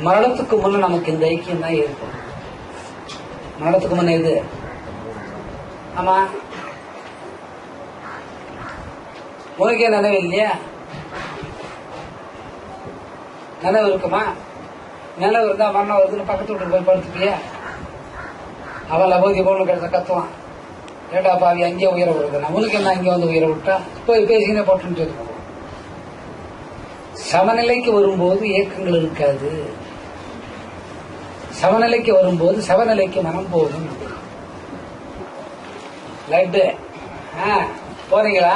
மரணத்துக்கு முன்ன நமக்கு இந்த ஐக்கியம் தான் இருக்கும். மரணத்துக்கு முன்ன இது, ஆமா, உனக்கே நினைவு இல்லையா? நினைவு இருக்குமா? நினைவு இருந்தா மரணம் வருதுன்னு பக்கத்து வீட்டுக்கு போய் படுத்துப்பியா? அவன் லபோதி பொண்ணு கிடைச்ச கத்துவான், ஏடா பாவி அங்கேயே உயர விடுறேன், உனக்கு என்ன அங்கே வந்து உயர விட்டா போய் பேசினே போட்டுன்னு சொல்லுவோம். சமநிலைக்கு வரும்போது இயக்கங்கள் இருக்காது. சமநிலைக்கு வரும்போது சமநிலைக்கு மனம் போகும். லட்டு போறீங்களா?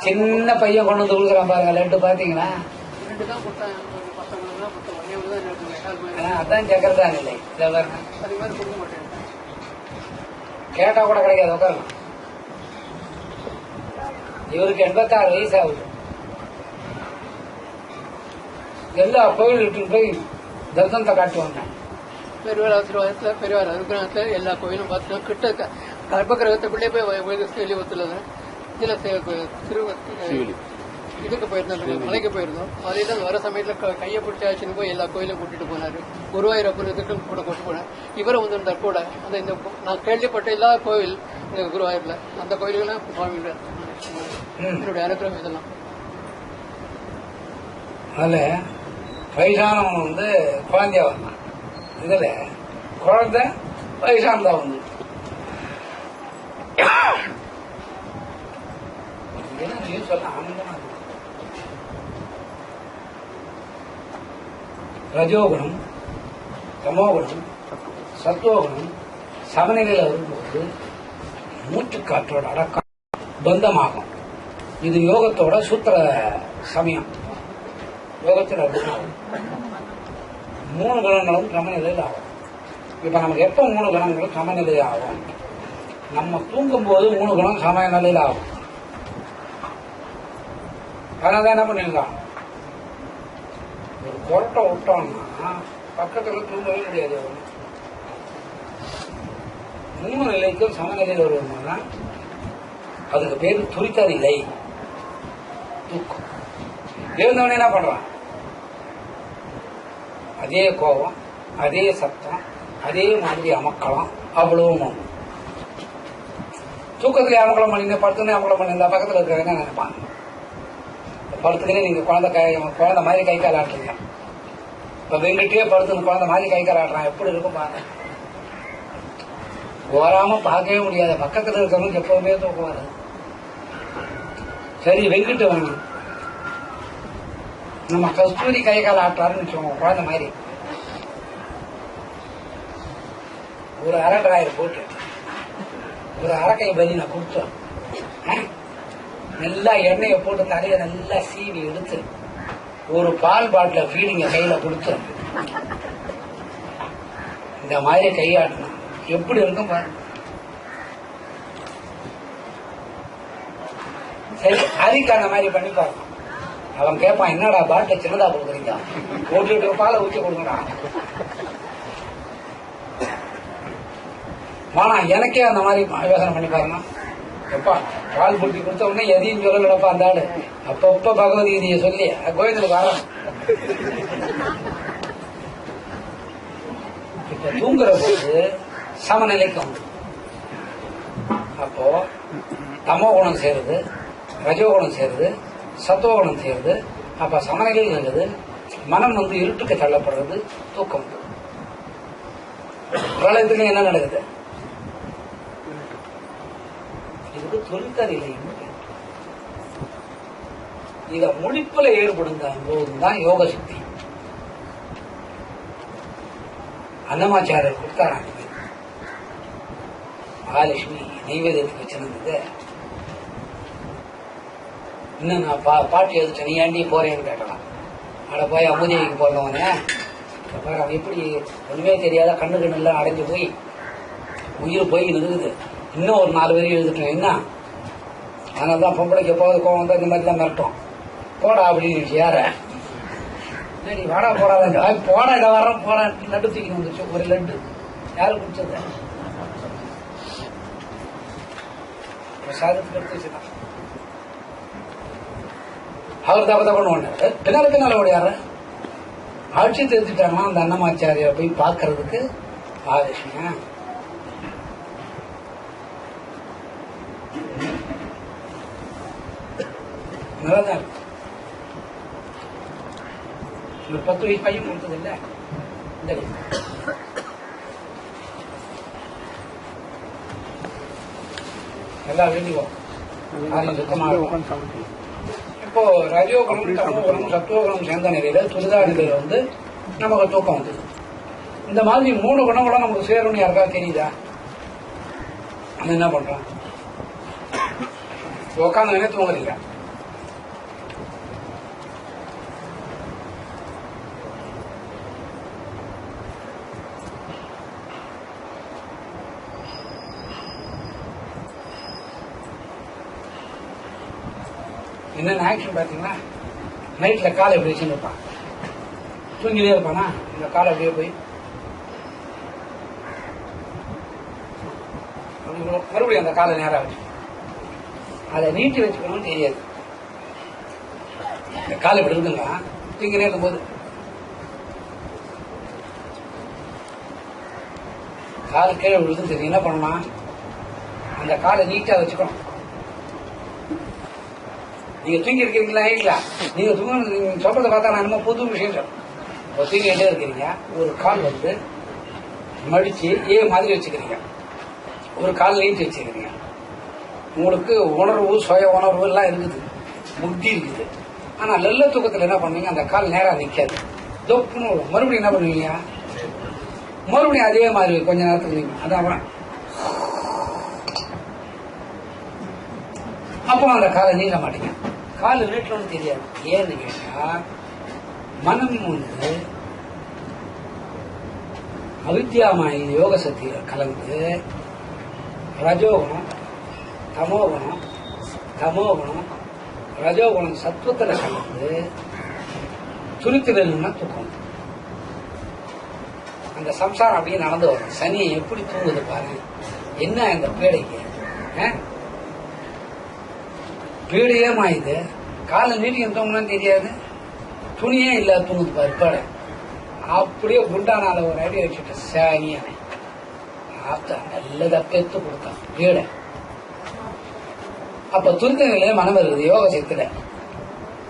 சின்ன பையன் கொண்டு வந்து கொடுக்குறான் பாருங்க, லட்டு பாத்தீங்களா? அதான் ஜக்கரதா நிலை. கேட்டா கூட கிடைக்காது, உட்காரலாம். இவருக்கு 86 வயசு ஆகுது. எல்லா கோயிலுக்கு போய் தர்சனத்தை காட்டுவாங்க.
பெரியவார் ஆசீர்வாதத்துல, பெரியவார் அனுகிரகத்துல எல்லா கோயிலும் பார்த்தோம். கிட்ட கர்ப்பகிரகத்துக்குள்ளே போய் ஸ்ரீலிபுரத்துல இதுல இதுக்கு போயிருந்தோம், மலைக்கு போயிருந்தோம். அதே தான் வர சமயத்துல கையை பிடிச்சி ஆச்சுன்னு போய் எல்லா கோயிலும் கூட்டிட்டு போனாரு. குருவாயூரப்பன் இதுக்கு கூட கூட்டு போனேன். இவரை வந்திருந்தார் கூட. அந்த இந்த நான் கேள்விப்பட்ட எல்லா கோயில் இந்த குருவாயூர்ல அந்த கோயிலுக்கெல்லாம் சுவாமி என்னுடைய அனுகிரகம் இதெல்லாம்.
அதுல வயசானவன் வந்து குழந்தைய வந்தான். இதுல குழந்தை வயசானதா வந்து சொல்ல ஆனந்தமா இருக்கு. ரஜோகுணம், தமோகுணம், சத்துவகுணம் சமநிலையில் வரும்போது மூச்சு காற்றோட அடக்கம் பந்தமாகும். இது யோகத்தோட சூத்திர சமயம். யோகத்தில் 3 குணங்களும் சமநிலையில் ஆகும். இப்ப நமக்கு எப்ப 3 குணங்களும் சமநிலையில் ஆகும்? நம்ம தூங்கும் போது 3 குணம் சமநிலையில் ஆகும். அதனால என்ன பண்ணிருக்கான், ஒரு கொரட்டை விட்டோம்னா பக்கத்துல தூங்கவே முடியாது. 3 நிலைக்கும் சமநிலையில் வருவோம்னா அதுக்கு பேரு துரித நிலை, தூக்கம். எழுந்தவனே என்ன பண்றான், அதே கோபம், அதே சத்தம், அதே மாதிரி அமக்கலாம், அவ்வளவு தூக்கத்திலே அமக்கலம் பண்ணிருந்தேன், படுத்துனே அமக்கலம் பண்ணிருந்தா பக்கத்தில் இருக்கிறவங்க என்ன நினைப்பாங்க? படுத்துக்கினே நீங்க குழந்தை மாதிரி கை கால் ஆட்டுறீங்க. இப்ப வெங்கிட்டே படுத்துன்னு குழந்தை மாதிரி கை கால் ஆட்டுறான், எப்படி இருக்கும் பாருங்க. ஓராம பார்க்கவே முடியாது. பக்கத்தில் இருக்கிறவங்களுக்கு எப்பவுமே தூக்கம் வராது. சரி, வெங்கிட்டு வேணும், நம்ம கஸ்தூரி கை கால் ஆட்டுறாருன்னு வச்சுக்கோங்க, குழந்தை மாதிரி. ஒரு அரட்ராயர் போட்டு ஒரு அரக்கை பலி நான் கொடுத்தோம். நல்லா எண்ணெயை போட்டு தலையை நல்லா சீவி எடுத்து ஒரு பால் பாட்டில ஃபீலிங்க கையில கொடுத்து இந்த மாதிரி கையாட்டணும், எப்படி இருக்கும் பாருங்க. சரி, அரிக்கு அந்த மாதிரி பண்ணி பார்க்கணும். அவன் கேட்பான், என்னடா பாட்டில சின்னதா கொடுக்குறீங்க, 1 லிட்டர் பாலை ஊற்றி கொடுக்குறான். ஆனா எனக்கே அந்த மாதிரி யோசனை பண்ணி பாருங்க. எப்பா பால் புட்டி கொடுத்த உடனே எதையும் சொல்லலப்பா அந்த ஆளு. அப்பப்ப பகவத்கீதையை சொல்லி கோவிந்தனுக்கு வரணும். இப்ப தூங்குற போது சமநிலைக்கும். அப்போ தமோ குணம் சேருது, ரஜோகுணம் சேருது, சத்துவகுணம் சேருது. அப்ப சமநிலையில் இருக்குது. மனம் வந்து இருட்டுக்கு தள்ளப்படுறது, தூக்கம். பிரளயத்துக்கு என்ன நடக்குது? இதுக்கு துரித நிலை. இத முடிப்புல ஏற்படுங்க போதுதான் யோக சக்தி. அன்னமாச்சாரியர் கொடுத்தாராம். மகாலட்சுமி நைவேத்தியத்துக்கு வச்சிருந்தது. இன்னும் நான் பாட்டு எழுதிட்டேன், நீ ஏண்டி போறேன்னு கேட்டலாம். அட போய் அமுதேவிக்கு போறவனே அவன் எப்படி ஒண்ணுமே தெரியாத கண்ணு எல்லாம் அடைஞ்சு போய் உயிர் போய் இருக்குது. இன்னும் ஒரு 4 வரி எழுதிட்டோம் என்ன. அதனாலதான் பொம்பளைக்கு எப்போது கோவம் வந்தா இந்த மாதிரி தான் மிரட்டும். போடா அப்படின்னு யார நீ வாடா போடாத போடா இதை வர்றோம் போடா. லட்டு தூக்கி வந்துச்சு, ஒரு லட்டு யாரு குடிச்சது பிரசாதத்துக்கு எடுத்து வச்சுதான். அவர் தப்ப தப்பன்னு ஒண்ணு பின்னால ஓடியாரு ஆட்சி தெரிஞ்சுட்டாங்கன்னா அந்த அன்னமாச்சாரியை போய் பார்க்கறதுக்கு மகாலட்சுமியா நல்லதான் இருக்கு. ஒரு 10 வயசு பையன் கொடுத்தது இல்ல இந்த எல்லாம் வேண்டிக்குவோம். இப்போ ரஜோகுணம், தமோகுணம், சத்துவகுணம் சேர்ந்த நிலையில துரிதா நிலையில வந்து நமக்கு தூக்கம் வந்தது. இந்த மாதிரி 3 குணங்களும் நமக்கு சேரும்னு யாருக்காவது தெரியுதா? அது என்ன பண்றோம்? உட்காந்து தூங்குறீங்க. என்னென்ன ஆக்ஷன் பாத்தீங்கன்னா, நைட்ல காலை எப்படி வச்சுன்னு இருப்பான், தூங்கிலே இருப்பானா, இந்த காலை அப்படியே போய் மறுபடியும் அந்த காலை நேரம் வச்சு அதை நீட்டி வச்சுக்கணும்னு தெரியாது. இந்த காலை இப்படி இருக்குங்க, தூங்கினே இருக்கும்போது கால் கீழே விழுதுன்னு தெரியும். என்ன பண்ணலாம்? அந்த காலை நீட்டா வச்சுக்கணும். நீங்க தூங்கி இருக்கீங்களா? இல்ல நீங்க நீங்க சொல்றதை பார்த்தா நான் என்னமோ புது விஷயம் சொல்றேன். தூங்கிட்டே இருக்கிறீங்க, ஒரு கால் வந்து மடிச்சு மாதிரி வச்சுக்கிறீங்க, ஒரு கால் நீட்டி வச்சுக்கிறீங்க. உங்களுக்கு உணர்வு, சுய உணர்வு எல்லாம் இருக்குது, புத்தி இருக்குது. ஆனா லெல்ல தூக்கத்துல என்ன பண்ணுவீங்க? அந்த கால் நேரா நிக்காது, தொப்புன்னு மறுபடியும் என்ன பண்ணுவீங்க? மறுபடியும் அதே மாதிரி கொஞ்ச நேரத்துக்கு அதான் அப்போ அந்த காலை நீள மாட்டீங்க. காலு நீட்டணும்னு தெரியாது. ஏன்னு கேட்டா மனம் வந்து அவித்யாமாயி யோக சக்தியில கலந்து ரஜோகுணம், தமோகுணம், ரஜோகுணம் சத்துவத்துல கலந்து துரித்திரன்னா தூக்கம். அந்த சம்சாரம் அப்படியே நடந்து வரும். சனி எப்படி தூங்குது பாரு. என்ன இந்த பீடைக்கு பீடையே மாயுது. காலை நீட்டி தூங்கணும்னு தெரியாது, துணியே இல்லாத தூங்குது பாரு பீடை. அப்படியே குண்டானால ஒரு அடி வச்சுட்டு சாணியான நல்லதா பெத்து கொடுத்தான் பீடை. அப்ப துரிதங்களே மனம் இருக்குது யோக சக்தியில.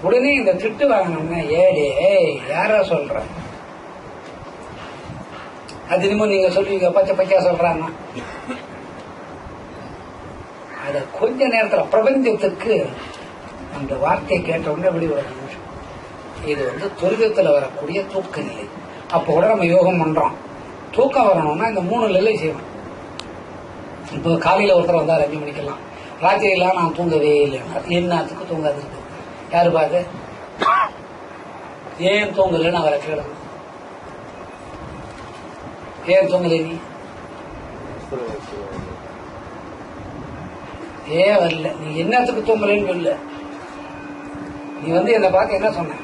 உடனே இந்த திட்டு வாங்கணும்னா ஏடே யாரா சொல்ற அது இன்னமும் நீங்க சொல்லுவீங்க பச்சை பச்சையா சொல்றாங்க. அத கொஞ்ச நேரத்துல பிரபஞ்சத்துக்கு அந்த வார்த்தையை கேட்ட உடனே எப்படி ஒரு நிமிஷம் இது வந்து துரிதத்துல வரக்கூடிய தூக்க நிலை. அப்ப கூட நம்ம யோகம் பண்றோம். தூக்கம் வரணும்னா இந்த 3 நிலை செய்யணும். இப்போ காலையில ஒருத்தர் வந்தா 5 மணிக்கெல்லாம், ராத்திரி எல்லாம் நான் தூங்கவே இல்லை. என்னத்துக்கு தூங்காது இருக்கு? யாரு பாரு ஏன் தூங்கலன்னு அவரை கேளுங்க. ஏன் தூங்கல? நீ ஏன் வரல? நீ என்னத்துக்கு தூங்கலன்னு சொல்லு. நீ வந்து என்ன பார்த்து என்ன சொன்ன?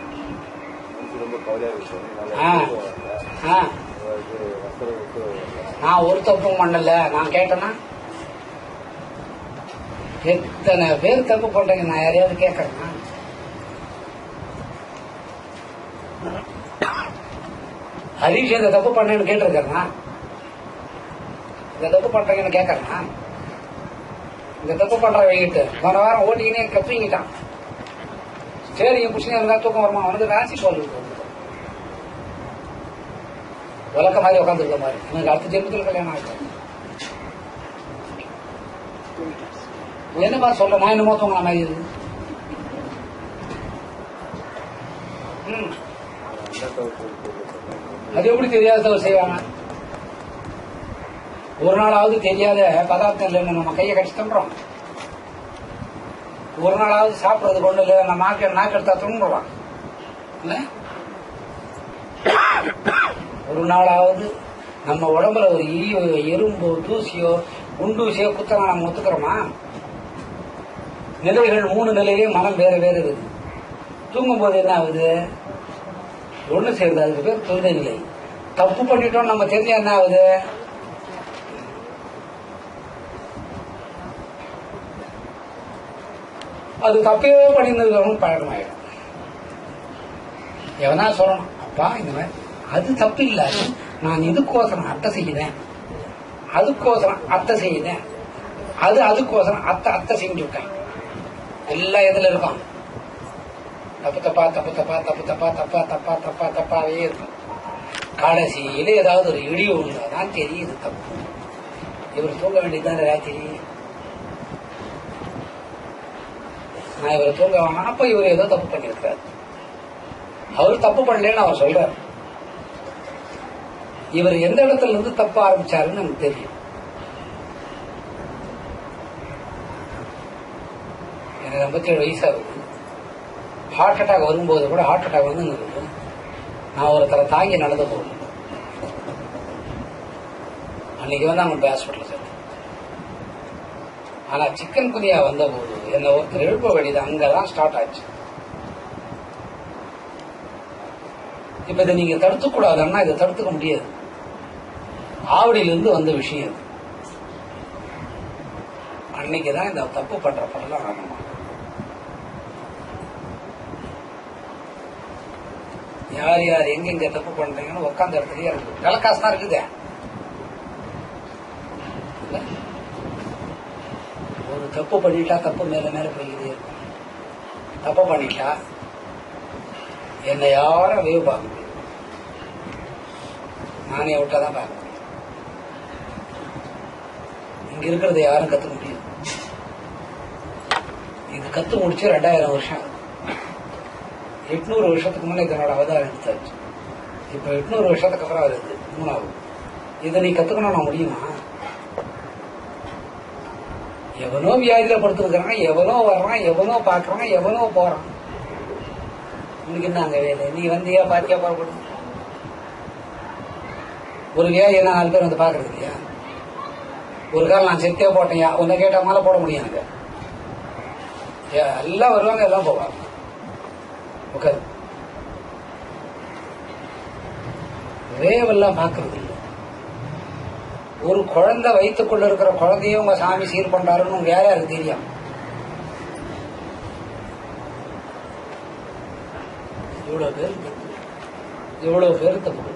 நான் ஒரு தப்பும் பண்ணல. நான் கேட்டேன்னா எத்தனை பேர் தப்பு பண்றீங்க? நான் யாரையாவது கேட்கறேன்னா? ஹரீஷ் இந்த தப்பு பண்ணேன்னு கேட்டிருக்கேன்னா? இந்த தப்பு பண்றீங்கன்னு கேட்கறேன்னா? இந்த தப்பு பண்றவங்கிட்டு போன வாரம் ஓட்டிக்கினே கத்துங்கிட்டான். சரி என் புஷினா இருந்தா தூக்கம் வருமா? அவனுக்கு ராசி போல் இருக்கு, உலக்க மாதிரி உட்காந்துருக்க மாதிரி. எனக்கு அடுத்த ஜென்மத்தில் கல்யாணம் ஆகும். என்ன மாதிரி சொல்ற? நான் என்னமோ தூங்கின மாதிரி இருக்கு. அது எப்படி தெரியாத செய்வாங்க? ஒரு நாளாவது தெரியாத பதார்த்தம் இல்லைன்னு நம்ம கையை கடிச்சு தம்புறோம். ஒரு நாளாவது சாப்பிட்றதுக்கு ஒண்ணு இல்லை நம்ம நாக்கெடுத்தா தூங்குறோம். ஒரு நாளாவது நம்ம உடம்புல ஒரு எறும்போ தூசியோ குண்டூசியோ குத்தலாம் நம்ம ஒத்துக்கிறோமா? நிலைகள் 3 நிலையிலேயும் மனம் வேற வேறு இருக்கு. தூங்கும் போது என்ன ஆகுது? ஒண்ணு சேர்ந்து அதுக்கு பேர் துரித நிலை. தப்பு பண்ணிட்டோம் நம்ம தெரிஞ்சா என்ன ஆகுது? அது தப்பே பண்ணியிருந்தவங்க பழக்கமாயிடும். எவனா சொல்லணும், அப்பா இந்த மாதிரி அது தப்பு இல்ல, நான் இதுக்கோசரம் அத்தை செய்யுதேன், அதுக்கோசரம் அத்தை செய்யுதேன், அதுக்கோசரம் அத்தை செஞ்சு விட்டேன். எல்லாம் எதுல இருக்கும்? தப்பு தப்பா தப்பு தப்பா தப்பு தப்பா தப்பா தப்பா தப்பா தப்பாவே இருக்கும். கடைசியில ஏதாவது ஒரு இடி ஒண்ணுதான் தெரியுது தப்பு. இவர் தூங்க வேண்டியதுதான் ராத்திரி. நான் இவரை தூங்க வேணாம், அப்ப இவர் ஏதோ தப்பு பண்ணிருக்காரு. அவர் தப்பு பண்ணலன்னு அவர் சொல்றாரு. இவர் எந்த இடத்துல இருந்து தப்ப ஆரம்பிச்சாருன்னு நமக்கு தெரியும். எனக்கு 57 வயசாகுது. ஹார்ட் அட்டாக் வரும்போது கூட ஹார்ட் அட்டாக் வந்து நான் ஒருத்தரை தாங்கி நடந்து போகணும். அன்னைக்கு வந்து அவங்க ஹாஸ்பிட்டல் சேர்த்து. ஆனா சிக்கன் குனியா வந்த போது என்ன ஒருத்தர் எழுப்ப வேண்டியது அங்கதான் ஸ்டார்ட் ஆச்சு. இப்ப இதை நீங்க தடுத்துக்கூடாதுன்னா இதை தடுத்துக்க முடியாது. ஆவடியிலிருந்து வந்த விஷயம். அன்னைக்குதான் இந்த தப்பு பண்ற படலாம் ஆரம்பம். யார் யார் எங்க தப்பு பண்றீங்கன்னு உட்காந்த இடத்துலயே இருக்கு. நல்ல காசு தான் இருக்குது. ஒரு தப்பு பண்ணிட்டா தப்பு மேல மேல போய்கிட்டே இருக்கும். தப்பு பண்ணிட்டா என்னை யாரும் வேவ் பார்க்க முடியும். நானே விட்டாதான் பார்க்க முடியும். இங்க இருக்கிறத யாரும் கத்துக்க முடியும். இது கத்து முடிச்சு 2000 வருஷம். 800 வருஷத்துக்கு முன்னே இதனோட அவதாரம் எடுத்தாச்சு. இப்ப 800 வருஷத்துக்கு அப்புறம் வருது 3வது. இதை நீ கத்துக்கணும் முடியுமா? எவனோ வியாதியில படுத்துருக்கிறான், எவனோ வர்றான், எவனோ பாக்குறான், எவனோ போறான். உனக்கு என்ன அங்க வேலை? நீ வந்தியா பாத்தியா போறப்படும். ஒரு வியாதி என்ன 4 பேர் வந்து பாக்குறது இல்லையா? ஒரு காலம் நான் செத்தே போட்டேன், உன்னை கேட்ட மேல போட முடியும் எனக்கு. எல்லாம் வருவாங்க, எல்லாம் போவாங்க. உட்காரு. வேவெல்லாம் பாக்குறது இல்லை. ஒரு குழந்தை வயிற்றுக்குள்ள இருக்கிற குழந்தையும் உங்க சாமி சீர் பண்றாருன்னு உங்க யாருக்கு தெரியும்? இவ்வளவு பேர் தப்பு.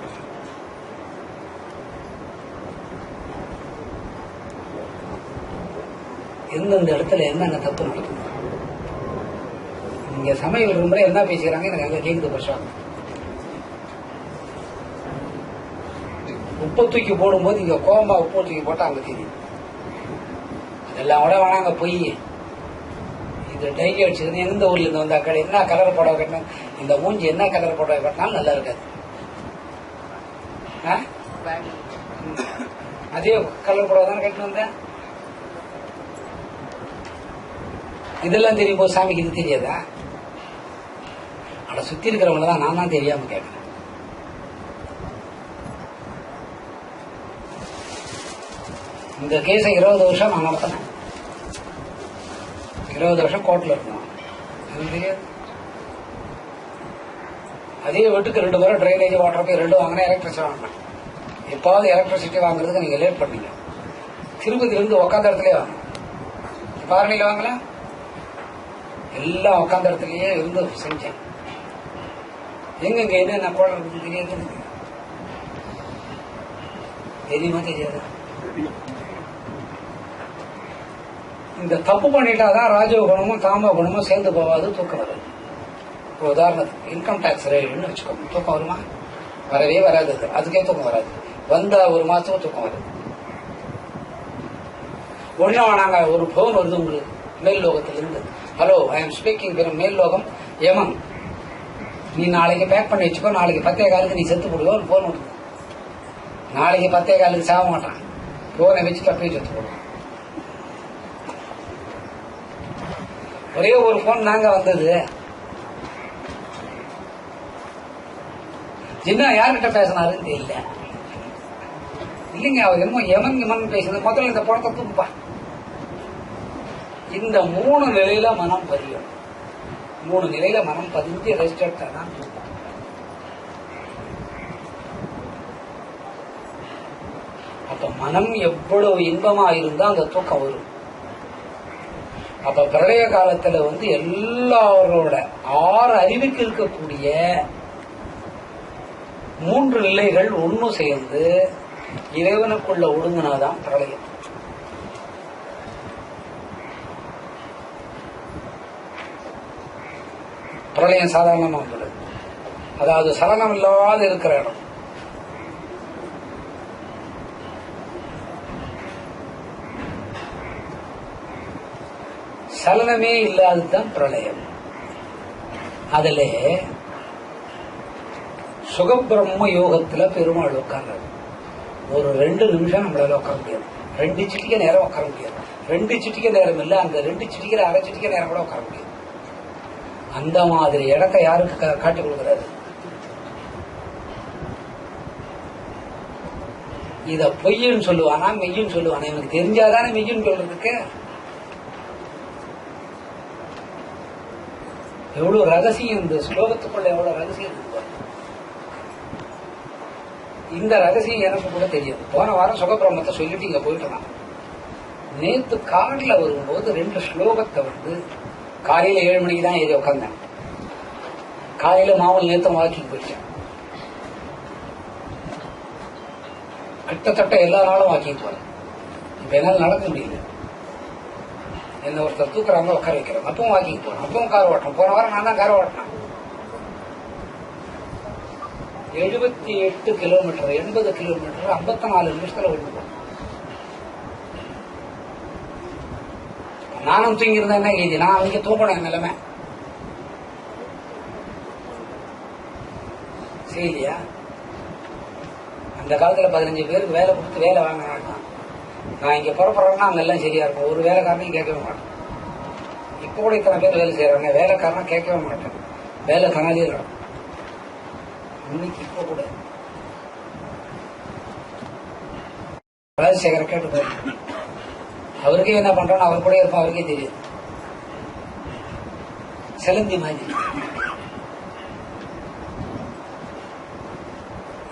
எந்தெந்த இடத்துல என்னென்ன தப்பு நடக்குது? இங்க சமையல் ரூம்ல என்ன பேசுறாங்க எனக்கு அங்க கேக்குது. வருஷம் உப்பு தூக்கி போடும்போது இங்க கோமா உப்பு தூக்கி போட்டா அங்க தெரியும். அதெல்லாம் விட வேணாங்க போய் இது டைரி அடிச்சது. எந்த ஊர்ல இருந்து வந்தா கடை என்ன கலர் புடவை கட்டினா இந்த மூஞ்சி என்ன கலர் புடவை கட்டினாலும் நல்லா இருக்காது. அதே கலர் புடவை தானே கட்டிட்டு வந்தேன். இதெல்லாம் தெரியும் போது சாமிக்கு இது தெரியாதா? ஆனா சுத்தி இருக்கிறவங்க தான் நான் தான் தெரியாம கேட்கிறேன். இந்த கேஸை 20 வருஷம் நான் நடத்தினேன். 20 வருஷம் கோர்ட்ல இருக்கணும். எனக்கு தெரியாது. அதே வீட்டுக்கு 2 பேரும் டிரைனேஜ் வாட்டர் போய் 2 வாங்கினா எலக்ட்ரிசிட்டி வாங்கினேன். எப்பாவது எலக்ட்ரிசிட்டி வாங்குறதுக்கு நீங்க லேட் பண்ணீங்க. திருப்பதியில இருந்து உட்காந்த இடத்துலயே வாங்கணும். பாரணியில வாங்கல, எல்லாம் உட்காந்த இடத்துலயே இருந்து செஞ்சேன். எங்க என்னென்ன கோலம் இருக்குது தெரியாது. தெரியுமா தெரியாது? இந்த தப்பு பண்ணிட்டாதான் ராஜீவ குணமும் தாம குணமும் சேர்ந்து போவாது, தூக்கம் வராது. உதாரணத்துக்கு இன்கம் டாக்ஸ் ரேடுன்னு வச்சுக்கோங்க. தூக்கம் வருமா? வரவே வராது. அதுக்கே தூக்கம் வராது. வந்த 1 மாசத்துக்கு தூக்கம் வருது. ஒன்னும் நாங்க ஒரு போன் வருது உங்களுக்கு மேல் லோகத்திலிருந்து. ஹலோ, ஐ எம் ஸ்பீக்கிங் மேல் லோகம் யமன். நீ நாளைக்கு பேக் பண்ணி வச்சுக்கோ, நாளைக்கு 10:15 நீ செத்து போடுவோ. ஒரு போன் விட்டு நாளைக்கு 10:15 சாக மாட்டான். போனை வச்சு தப்பி செத்து போடுவோம். ஒரே ஒரு போன் நாங்க வந்தது. ஜின்னா யார்கிட்ட பேசினாருன்னு தெரியல. இல்லைங்க, அவர் என்னமோ எமன் பேசுறது. முதல்ல இந்த படத்தை தூக்குப்பா. இந்த 3 நிலையில மனம் பதியும். 3 நிலையில மனம் பதிஞ்சு ரெஸ்ட் எடுத்தான் தூக்கம். அப்ப மனம் எவ்வளவு இன்பமா இருந்தா அந்த தூக்கம் வரும். அப்ப பிரளய காலத்துல எல்லாரோட 6 அறிவுக்கு இருக்கக்கூடிய 3 நிலைகள் ஒன்னும் சேர்ந்து இறைவனுக்குள்ள ஒடுங்கினாதான் பிரளயம். பிரளயம் சாதாரணமா உள்ளது. அதாவது சலனம் இல்லாத இருக்கிற இடம். சலனமே இல்லாததுதான் பிரளயம். அதுல சுகபிரம்ம யோகத்துல பெருமாள் உட்கார்றது. ஒரு 2 நிமிஷம் நம்மளால உட்கார முடியாது. 2 சிட்டிக்க நேரம் உட்கார முடியாது. 2 சிட்டிக்க நேரம் இல்ல, அந்த 2 சிட்டிக்கிற அரை சிட்டிக்க நேரம் கூட உட்கார முடியாது. அந்த மாதிரி இடத்தை யாருக்கு காட்டி கொடுக்கிறாரு? இத பொய்ன்னு சொல்லுவானா மெய்யின்னு சொல்லுவானா? எனக்கு தெரிஞ்சாதானே மெய்யின்னு சொல்றதுக்கு. எவ்வளவு ரகசியம் இந்த ஸ்லோகத்துக்குள்ள, எவ்வளவு ரகசியம் இருக்கு. இந்த ரகசியம் எனக்கு கூட தெரியாது. போன வாரம் சுகபிரமத்தை சொல்லிட்டு இங்க போயிட்டு நேத்து கார்ல வரும்போது 2 ஸ்லோகத்தை காலையில 7 மணிக்கு தான் ஏறி உட்காந்தேன். காலையில மாவல் நேத்தம் வாக்கிங் போயிட்டேன். கிட்டத்தட்ட எல்லா நாளும் வாக்கிங் போறேன். இப்ப என்னால நடக்க முடியல. என்ன ஒருத்தர் தூக்குறாங்க, உட்கார வைக்கிறாங்க. அப்பவும் வாக்கிங் போறேன், அப்பவும் கார் ஓட்டணும். போன வாரம் நான் தான் கார் ஓட்டினேன். 78 கிலோமீட்டர் 80 கிலோமீட்டர் 54 நிமிஷத்துல ஓட்டு போனேன். நானும் தூங்கி இருந்தா என்ன கேஜி? நான் அன்னைக்கு தூங்கணும் நிலைமை செய்யலையா? அந்த காலத்துல 15 பேருக்கு வேலை கொடுத்து வேலை வாங்கினாங்க. நான் இங்க புறப்படுறேன்னா அங்க எல்லாம் சரியா இருக்கும். ஒரு வேலைக்காரனையும் கேட்கவே மாட்டேன். இப்ப கூட இத்தனை பேர் வேலை செய்யறாங்க. வேலைக்காரனா கேட்கவே மாட்டேன். வேலை கனாலே இருக்கும். இன்னைக்கு இப்ப கூட ராஜசேகர கேட்டு போயிருக்கேன். அவருக்கே என்ன பண்றான்னு அவர் கூட இருப்பான். அவருக்கே தெரியும். செலந்தி மாதிரி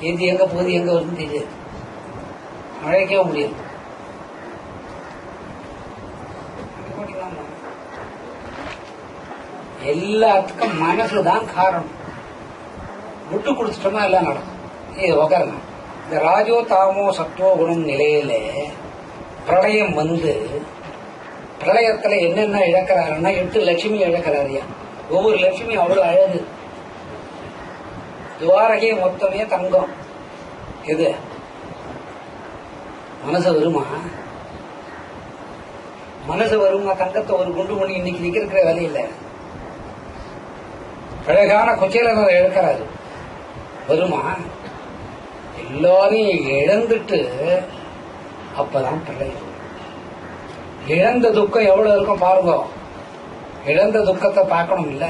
எது எங்க போகுது எங்க வருதுன்னு தெரியாது. அழைக்கவே முடியாது. எல்லாத்துக்கும் மனசுதான் காரணம். விட்டு கொடுத்துட்டோமா எல்லாம் நடக்கும். இது உட்காருங்க. இந்த ராஜோ தாமோ சத்துவ குணம் நிலையில பிரளயம் பிரளயத்துல என்னென்ன இழக்கிறாருன்னா 8 லட்சுமி இழக்கிறாரியா. ஒவ்வொரு லட்சுமி அவ்வளவு அழகு. துவாரகை மொத்தமே தங்கம். எது மனசு வருமா? மனசு வருமா? தங்கத்தை ஒரு குண்டு பண்ணி இன்னைக்கு நிக்கிற வேலை இல்லை. அழகான கொச்சையில இழக்கிறாரு. வருமா? எல்லாரையும் இழந்துட்டு அப்பதான் பிரளயம். இழந்த துக்கம் எவ்வளவு இருக்கும் பாருங்க. இழந்த துக்கத்தை பார்க்கணும் இல்ல.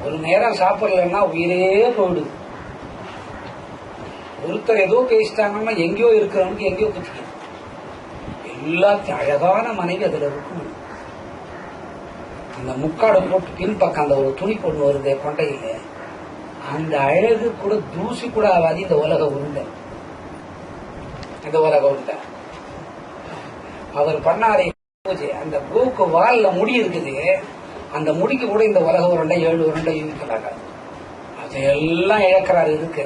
ஒரு நேரம் சாப்பிடலன்னா உயிரே போயிடுது. ஒருத்தர் ஏதோ பேசிட்டாங்கன்னா எங்கேயோ இருக்கிறவனுக்கு எங்கேயோ குதிக்கும். எல்லாத்தையும் அழகான மனைவி அதுல இருக்கும். அந்த முக்காடு போட்டு பின்பக்கம் அந்த ஒரு துணி பொண்ணு வருது கொண்டையில, அந்த அழகு கூட தூசி கூட ஆகாது. இந்த உலக உருண்டை, இந்த உலக உருண்டை அவர் பண்ணாரே பூஜை. அந்த பூக்கு வால்ல முடி இருக்குது. அந்த முடிக்கு கூட இந்த உலக உருண்டை 7 உருண்டை யூகிக்கிறாங்க. அதையெல்லாம் இழக்கிறாரு. இருக்கு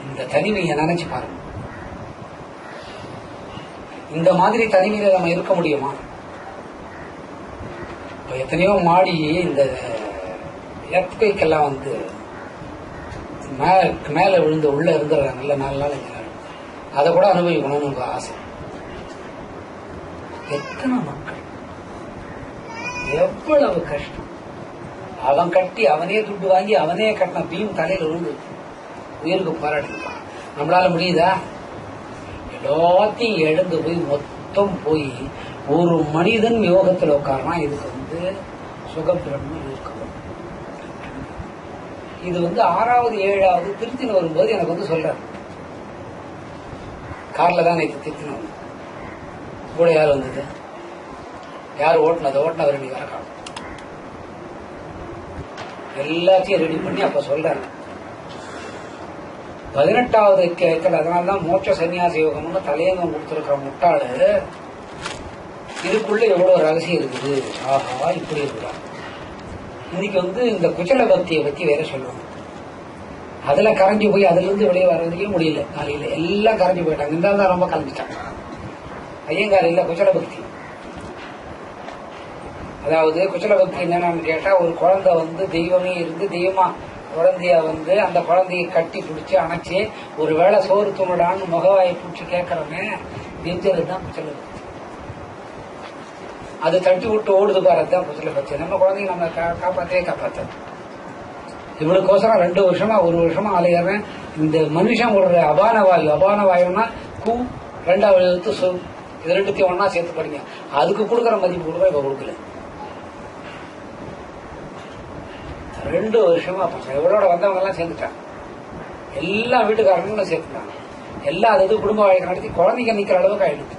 இந்த தனிமையை நினைச்சு பாருங்க. இந்த மாதிரி தனிமையில நம்ம இருக்க முடியுமா? எத்தனையோ மாடி இந்த எர்த்குவேக்கெல்லாம் மேல விழுந்து உள்ள இருந்துடுறாங்க. நல்ல 4 நாள் 5 நாள். அதை கூட அனுபவிக்கணும்னு உங்க ஆசை. எத்தனை மக்கள், எவ்வளவு கஷ்டம். அவன் கட்டி அவனே துட்டு வாங்கி அவனே கட்டின பீம் தலையில விழுந்து உயிருக்கு போராடிருக்கான். நம்மளால முடியுதா? எல்லாத்தையும் எழுந்து போய் மொத்தம் போய் ஒரு மனிதன் யோகத்தில் உட்காரனா இதுக்கு வந்து சுகபிரம்ம யோகம். இது வந்து 6வது 7வது திருத்தின வரும்போது எனக்கு வந்து சொல்றாரு, கார்ல தான் நேற்று திருத்தின வந்து கூட யார் வந்தது, யார் ஓட்டுனது, ஓட்டுனவர் இன்னைக்கு வர காணும், எல்லாத்தையும் ரெடி பண்ணி அப்ப சொல்றாங்க 18வது அத்தியாயத்தில். அதனால்தான் மோட்ச சன்னியாச யோகம்னு தலையங்கம் கொடுத்திருக்கிற முட்டாளு இதுக்குள்ள எவ்வளவு ரகசியம் இருக்குது, ஆஹா இப்படி இருக்குதா. இன்னைக்கு வந்து இந்த குச்சல பக்தியை பத்தி வேற சொல்லுவாங்க. அதுல கரைஞ்சு போய் அதுல இருந்து வெளியே வர்றதுக்கே முடியல. காலையில எல்லாம் கரைஞ்சு போயிட்டாங்க. இந்த தான் ரொம்ப கலைஞ்சிட்டாங்க. ஐயங்கார் இல்ல குச்சல பக்தி. அதாவது குச்சல பக்தி என்னன்னு கேட்டா, ஒரு குழந்தை வந்து தெய்வமே இருந்து தெய்வமா குழந்தைய வந்து அந்த குழந்தைய கட்டி பிடிச்சி அணைச்சி ஒரு வேளை சோறு துணுடான்னு முகவாயை பிடிச்சி கேட்கறவங்க நெஞ்சதுதான் குச்சல பக்தி. அது தட்டி விட்டு ஓடுது பாருதான் குச்சல பக்தி. நம்ம குழந்தைங்க நம்ம காப்பாத்தே காப்பாற்ற. இவளுக்கோசரம் 2 வருஷமா 1 வருஷமா அலையறேன். இந்த மனுஷன் ஒரு அபான வாயுன்னா கூ 2வது எழுத்து சொல், இது 2த்தையும் ஒன்னா சேர்த்து படிங்க. அதுக்கு கொடுக்கற மதிப்பு கூட இப்ப கொடுக்கல. 2 வருஷமா இவளோட வந்தவங்க எல்லாம் சேர்ந்துட்டாங்க. எல்லா வீட்டுக்காரங்களும் சேர்த்துட்டாங்க. எல்லா அது குடும்ப வாழ்க்கை நடத்தி குழந்தைங்க நிக்கிற அளவுக்கு ஆயிடுச்சு.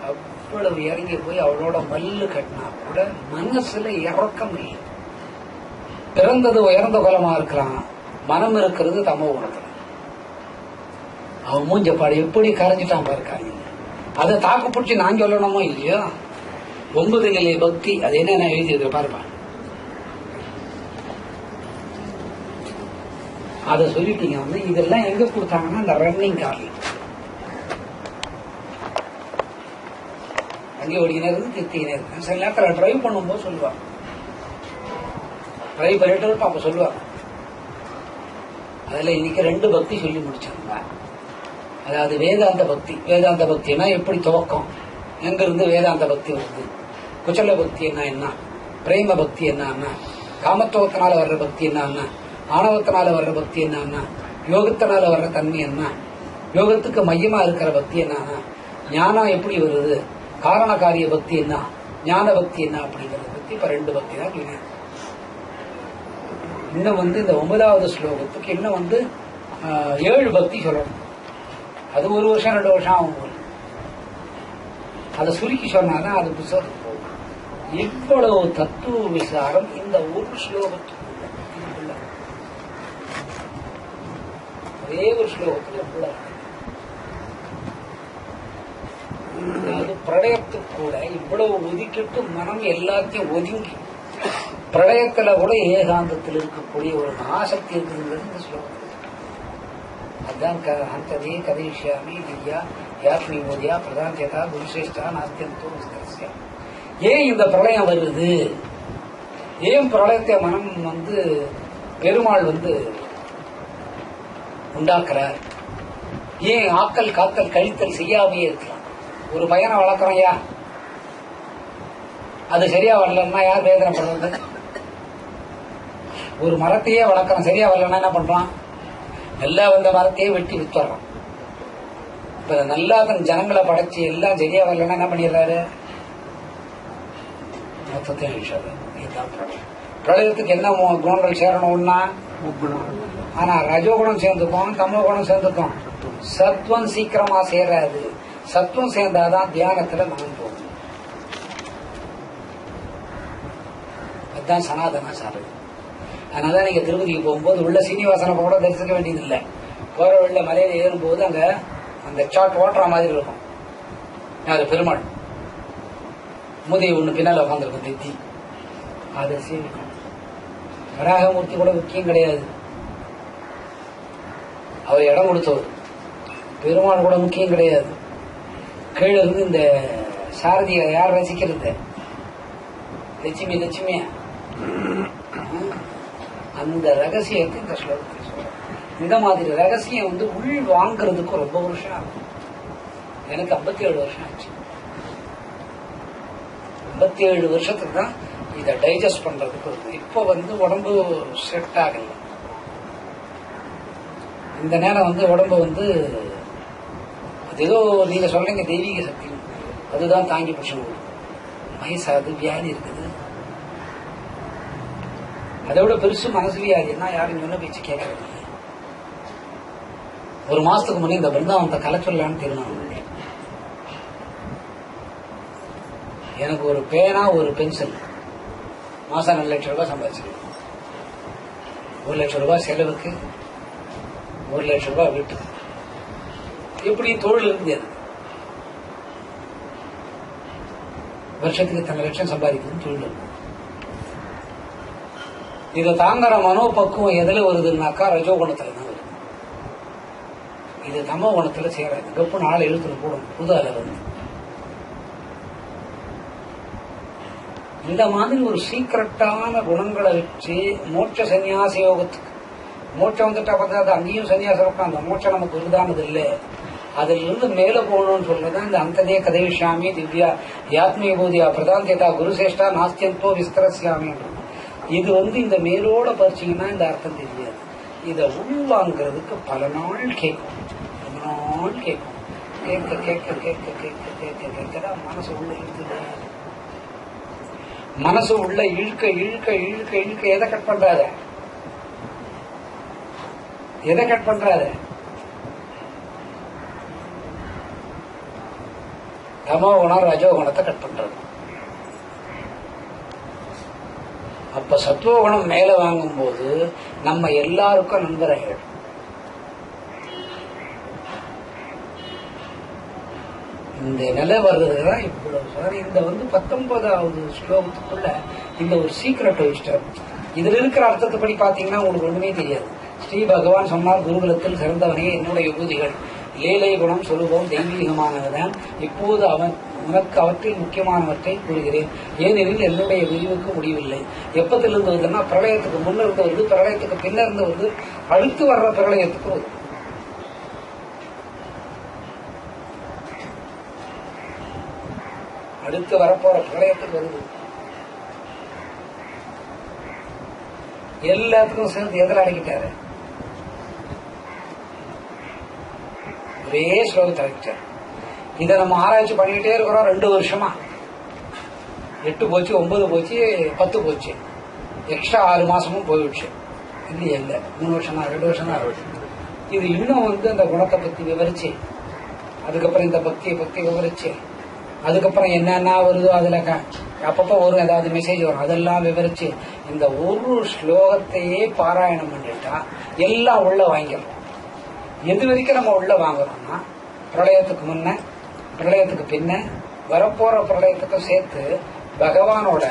அவ்வளவு இறங்கி போய் அவளோட மல்லு கட்டினா கூட மனசுல இறக்கம் இல்லை. பிறந்தது உயர்ந்த குலமா இருக்கலாம், மனம் இருக்கிறது தமோ குணத்துல. அவன் மூஞ்சப்பாடு எப்படி கரைஞ்சிட்டான் பாருக்காங்க. அதை தாக்கு பிடிச்சி நான் சொல்லணுமோ இல்லையோ. 9 நிலை பக்தி அது என்ன எழுதி பாருப்பா. அதை சொல்லிட்டீங்க வந்து இதெல்லாம் எங்க கொடுத்தாங்கன்னா இந்த ரன்னிங் கார்ல அங்கே ஓடிக்கினே இருந்து தித்திக்கினே இருக்கு. சில நேரத்தில் டிரைவ் பண்ணும்போது சொல்லுவாங்க, டிரைவ் பண்ணிட்டு இருப்போம் அப்ப சொல்லுவாங்க. அதுல இன்னைக்கு 2 பக்தி சொல்லி முடிச்சாங்க. அதாவது வேதாந்த பக்தி. வேதாந்த பக்தினா எப்படி துவக்கம், எங்க இருந்து வேதாந்த பக்தி வருது, குச்சல பக்தி என்ன, பிரேம பக்தி என்ன, காமத்துவத்தினால வர்ற பக்தி என்ன, ஆணவத்தினால வர்ற பக்தி என்ன, யோகத்தினால வர்ற தன்மை என்ன, யோகத்துக்கு மையமா இருக்கிற பக்தி என்ன, ஞானம் எப்படி வருது, காரண காரிய பக்தி என்ன, ஞான பக்தி என்ன அப்படிங்கறத பத்தி இப்ப 2 பக்தி தான் சொன்னேன். இன்னும் வந்து இந்த 9வது ஸ்லோகத்துக்கு இன்னும் வந்து 7 பக்தி சொல்லணும். அது 1 வருஷம் 2 வருஷம் ஆகும். அதை சுருக்கி சொன்னாதான் அது புத்தகத்துக்கு போகும். இவ்வளவு தத்துவ விசாரம் இந்த ஒரு ஸ்லோகத்துக்குள்ள, ஒரே ஒரு ஸ்லோகத்துல அதாவது பிரளயத்துக்கு கூட இவ்வளவு ஒதுக்கிட்டு மனம் எல்லாத்தையும் ஒதுங்கி பிரளயத்துல கூட ஏகாந்தத்தில் இருக்கக்கூடிய ஒரு மகாசக்தி இருக்குங்கிறது இந்த ஸ்லோகம். அதுதான் அந்ததே கதைஷ்யாமி திவ்யா யாத்மி மோதியா பிரதான் சேதா குருசிரேஷ்டா நாஸ்தியந்தோ விஸ்தரஸ்யா. ஏன் இந்த பிரளயம் வருது, ஏன் பிரளயத்தை மனம் வந்து பெருமாள் வந்து உண்டாக்குறார், ஏன் ஆக்கல் காத்தல் கழித்தல் செய்யாமையே இருக்கலாம். ஒரு பையனை வளர்க்குறோம்யா, அது சரியா வரலன்னா யார் வேதனை பண்றது? ஒரு மரத்தையே வளர்க்கறோம், சரியா வரலன்னா என்ன பண்றான்? நல்லா வந்த மரத்தையே வெட்டி வித்துறான். இப்ப நல்லா ஜனங்களை படைச்சு எல்லாம் சரியா வரலன்னா என்ன பண்ணிடுறாரு? மொத்தத்தையும் அழிச்சாரு. இதுதான் பிரளயம். பிரளயத்துக்கு என்ன குணங்கள் சேரணும்னா ஆனா ரஜோகுணம் சேர்ந்துக்கும், தமோ குணம் சேர்ந்துக்கும். சத்வம் சீக்கிரமா சேராது. சத்துவம் சேர்ந்தாதான் தியானத்துல மனம் போகும். அதுதான் சனாதனாச்சாரம். அதனால நீங்க திருப்பதிக்கு போகும்போது உள்ள சீனிவாசனை கூட தரிசிக்க வேண்டியது இல்லை. போற உள்ள மலையில ஏறும்போது அங்க அந்த சாட் ஓட்டுற மாதிரி இருக்கும். யாரு? பெருமாள் முதிய ஒண்ணு பின்னால உட்காந்துருக்கும் தித்தி. அதை சீனிக்கும். வராகமூர்த்தி கூட முக்கியம் கிடையாது, அவர் இடம் கொடுத்தவர். பெருமாள் கூட முக்கியம் கிடையாது. கீழே இருந்து இந்த சாரதியை யார் ரசிக்கிறது? லட்சுமியா. அந்த ரகசியத்தை இந்த ஸ்லோகத்தில் சொல்றேன். இந்த மாதிரி ரகசியம் வந்து உள் வாங்கிறதுக்கு ரொம்ப வருஷம் ஆகும். எனக்கு 57 வருஷம் ஆச்சு. 57 வருஷத்துக்கு தான் இதை டைஜஸ்ட் பண்றதுக்கு வருது. இப்போ வந்து உடம்பு செட் ஆகல. இந்த நேரம் வந்து உடம்பு வந்து ஏதோ நீங்க சொல்றீங்க தெய்வீக சக்தி, அதுதான் தாங்கி பிடிச்சணும். வயசாகுது, வியாதி இருக்குது, அதை விட பெருசு மனசு வியாதினா யாரும் சொன்ன பேச்சு கேட்கறது. ஒரு மாசத்துக்கு முன்னே இந்த பிருந்தாவனத்தை கலை சொல்லலான்னு தீர்மானம் பண்ணேன். எனக்கு ஒரு பேனா ஒரு பென்சில் மாசம் 2 லட்சம் ரூபாய் சம்பாதிச்சிருக்கேன். 1 லட்சம் ரூபாய் செலவுக்கு, 1 லட்சம் ரூபாய் வீட்டுக்கு. எப்படி தொழில் இருந்து வருஷத்துக்கு இத்தனை லட்சம் சம்பாதிக்கணும் தொழில் இருக்கு. இதை தாங்குற மனோபக்குவம் எதுல வருதுன்னாக்கா ரஜோகுணத்துல தான் வருது. இது தமோ குணத்துல சேராது. கப்பு 4 எழுத்துல போடும் புது அலை வந்து. இந்த மாதிரி ஒரு சீக்கிரட்டான குணங்களை வச்சு மோட்ச சன்னியாச யோகத்துக்கு, மோட்சம் வந்துட்டா பார்த்தா அது அங்கேயும் சன்னியாசம் இருக்கும். அந்த மோட்சம் நமக்கு விருதானது இல்லை. அதுல இருந்து மேல போகணும்னு சொல்றதுதான் இந்த அந்ததே கதைவிஷாமி திவ்யா யாத்மீ பூதியா பிரதாந்தேதா குருசேஷ்டா நாஸ்தியந்தோ விஸ்தரசியாமி. இது இந்த மேலோட பறிச்சீங்கன்னா இந்த அர்த்தம் தெரியாது. இதை உள்வாங்கிறதுக்கு பல நாள் கேட்கும், ரொம்ப நாள் கேட்கும். கேட்க கேட்க கேட்க கேட்க கேட்க கேட்கதான் மனசு உள்ள இழுக்குது. மனசு உள்ள இழுக்க இழுக்க இழுக்க இழுக்க எதை கட் பண்றாரு, எதை கட் பண்றாரு? தமோ குணம் ரஜோ குணத்தை கட் பண்றது. அப்ப சத்துவகுணம் மேல வாங்கும் போது நம்ம எல்லாருக்கும் நண்பர்கள். இந்த நிலை வர்றதுதான் இவ்வளவு. இந்த 19வது ஸ்லோகத்துக்குள்ள இந்த ஒரு சீக்கிரட் வச்சுட்டார். இதுல இருக்கிற அர்த்தத்தைப்படி பாத்தீங்கன்னா உங்களுக்கு ஒண்ணுமே தெரியாது. ஸ்ரீ பகவான் சொன்னார், குருகுலத்தில் சிறந்தவனே என்னுடைய யூதிகள் லீலை குணம் சொல்லுவோம் தெய்வீகமானதுதான். இப்போது உனக்கு அவற்றில் முக்கியமானவற்றை கூறுகிறேன். ஏனெனில் என்னுடைய விரிவுக்கு முடிவில்லை. எப்பத்திலிருந்து வருதுன்னா பிரளயத்துக்கு முன்ன இருந்து வருது, பிரளயத்துக்கு பின்ன இருந்து வருது, அடுத்து வர்ற பிரளயத்துக்கு வருது. அடுத்து வரப்போற பிரளயத்துக்கு வருது. எல்லாத்துக்கும் சேர்ந்து எதிர அடக்கிட்டாரு. ஒரே ஸ்லோகத்தை அடக்கிட்டார். இதை நம்ம ஆராய்ச்சி பண்ணிட்டே இருக்கிறோம் 2 வருஷமா. 8 போச்சு, 9 போச்சு, 10 போச்சு, எக்ஸ்ட்ரா 6 மாசமும் போயிடுச்சு. இல்லையா? இல்ல 3 வருஷம் தான், 2 வருஷம் தான். இது இன்னும் அந்த குணத்தை பத்தி விவரிச்சு, அதுக்கப்புறம் இந்த பக்தியை பத்தி விவரிச்சு, அதுக்கப்புறம் என்னென்ன வருதோ அதுல அப்பப்போ வரும் ஏதாவது மெசேஜ் வரும், அதெல்லாம் விவரிச்சு இந்த ஒரு ஸ்லோகத்தையே பாராயணம் பண்ணிட்டா எல்லாம் உள்ள வாங்கிடும். எது வரைக்கும் நம்ம உள்ள வாங்குறோம்னா பிரளயத்துக்கு முன்ன, பிரளயத்துக்கு பின்ன, வரப்போற பிரளயத்துக்கும் சேர்த்து பகவானோட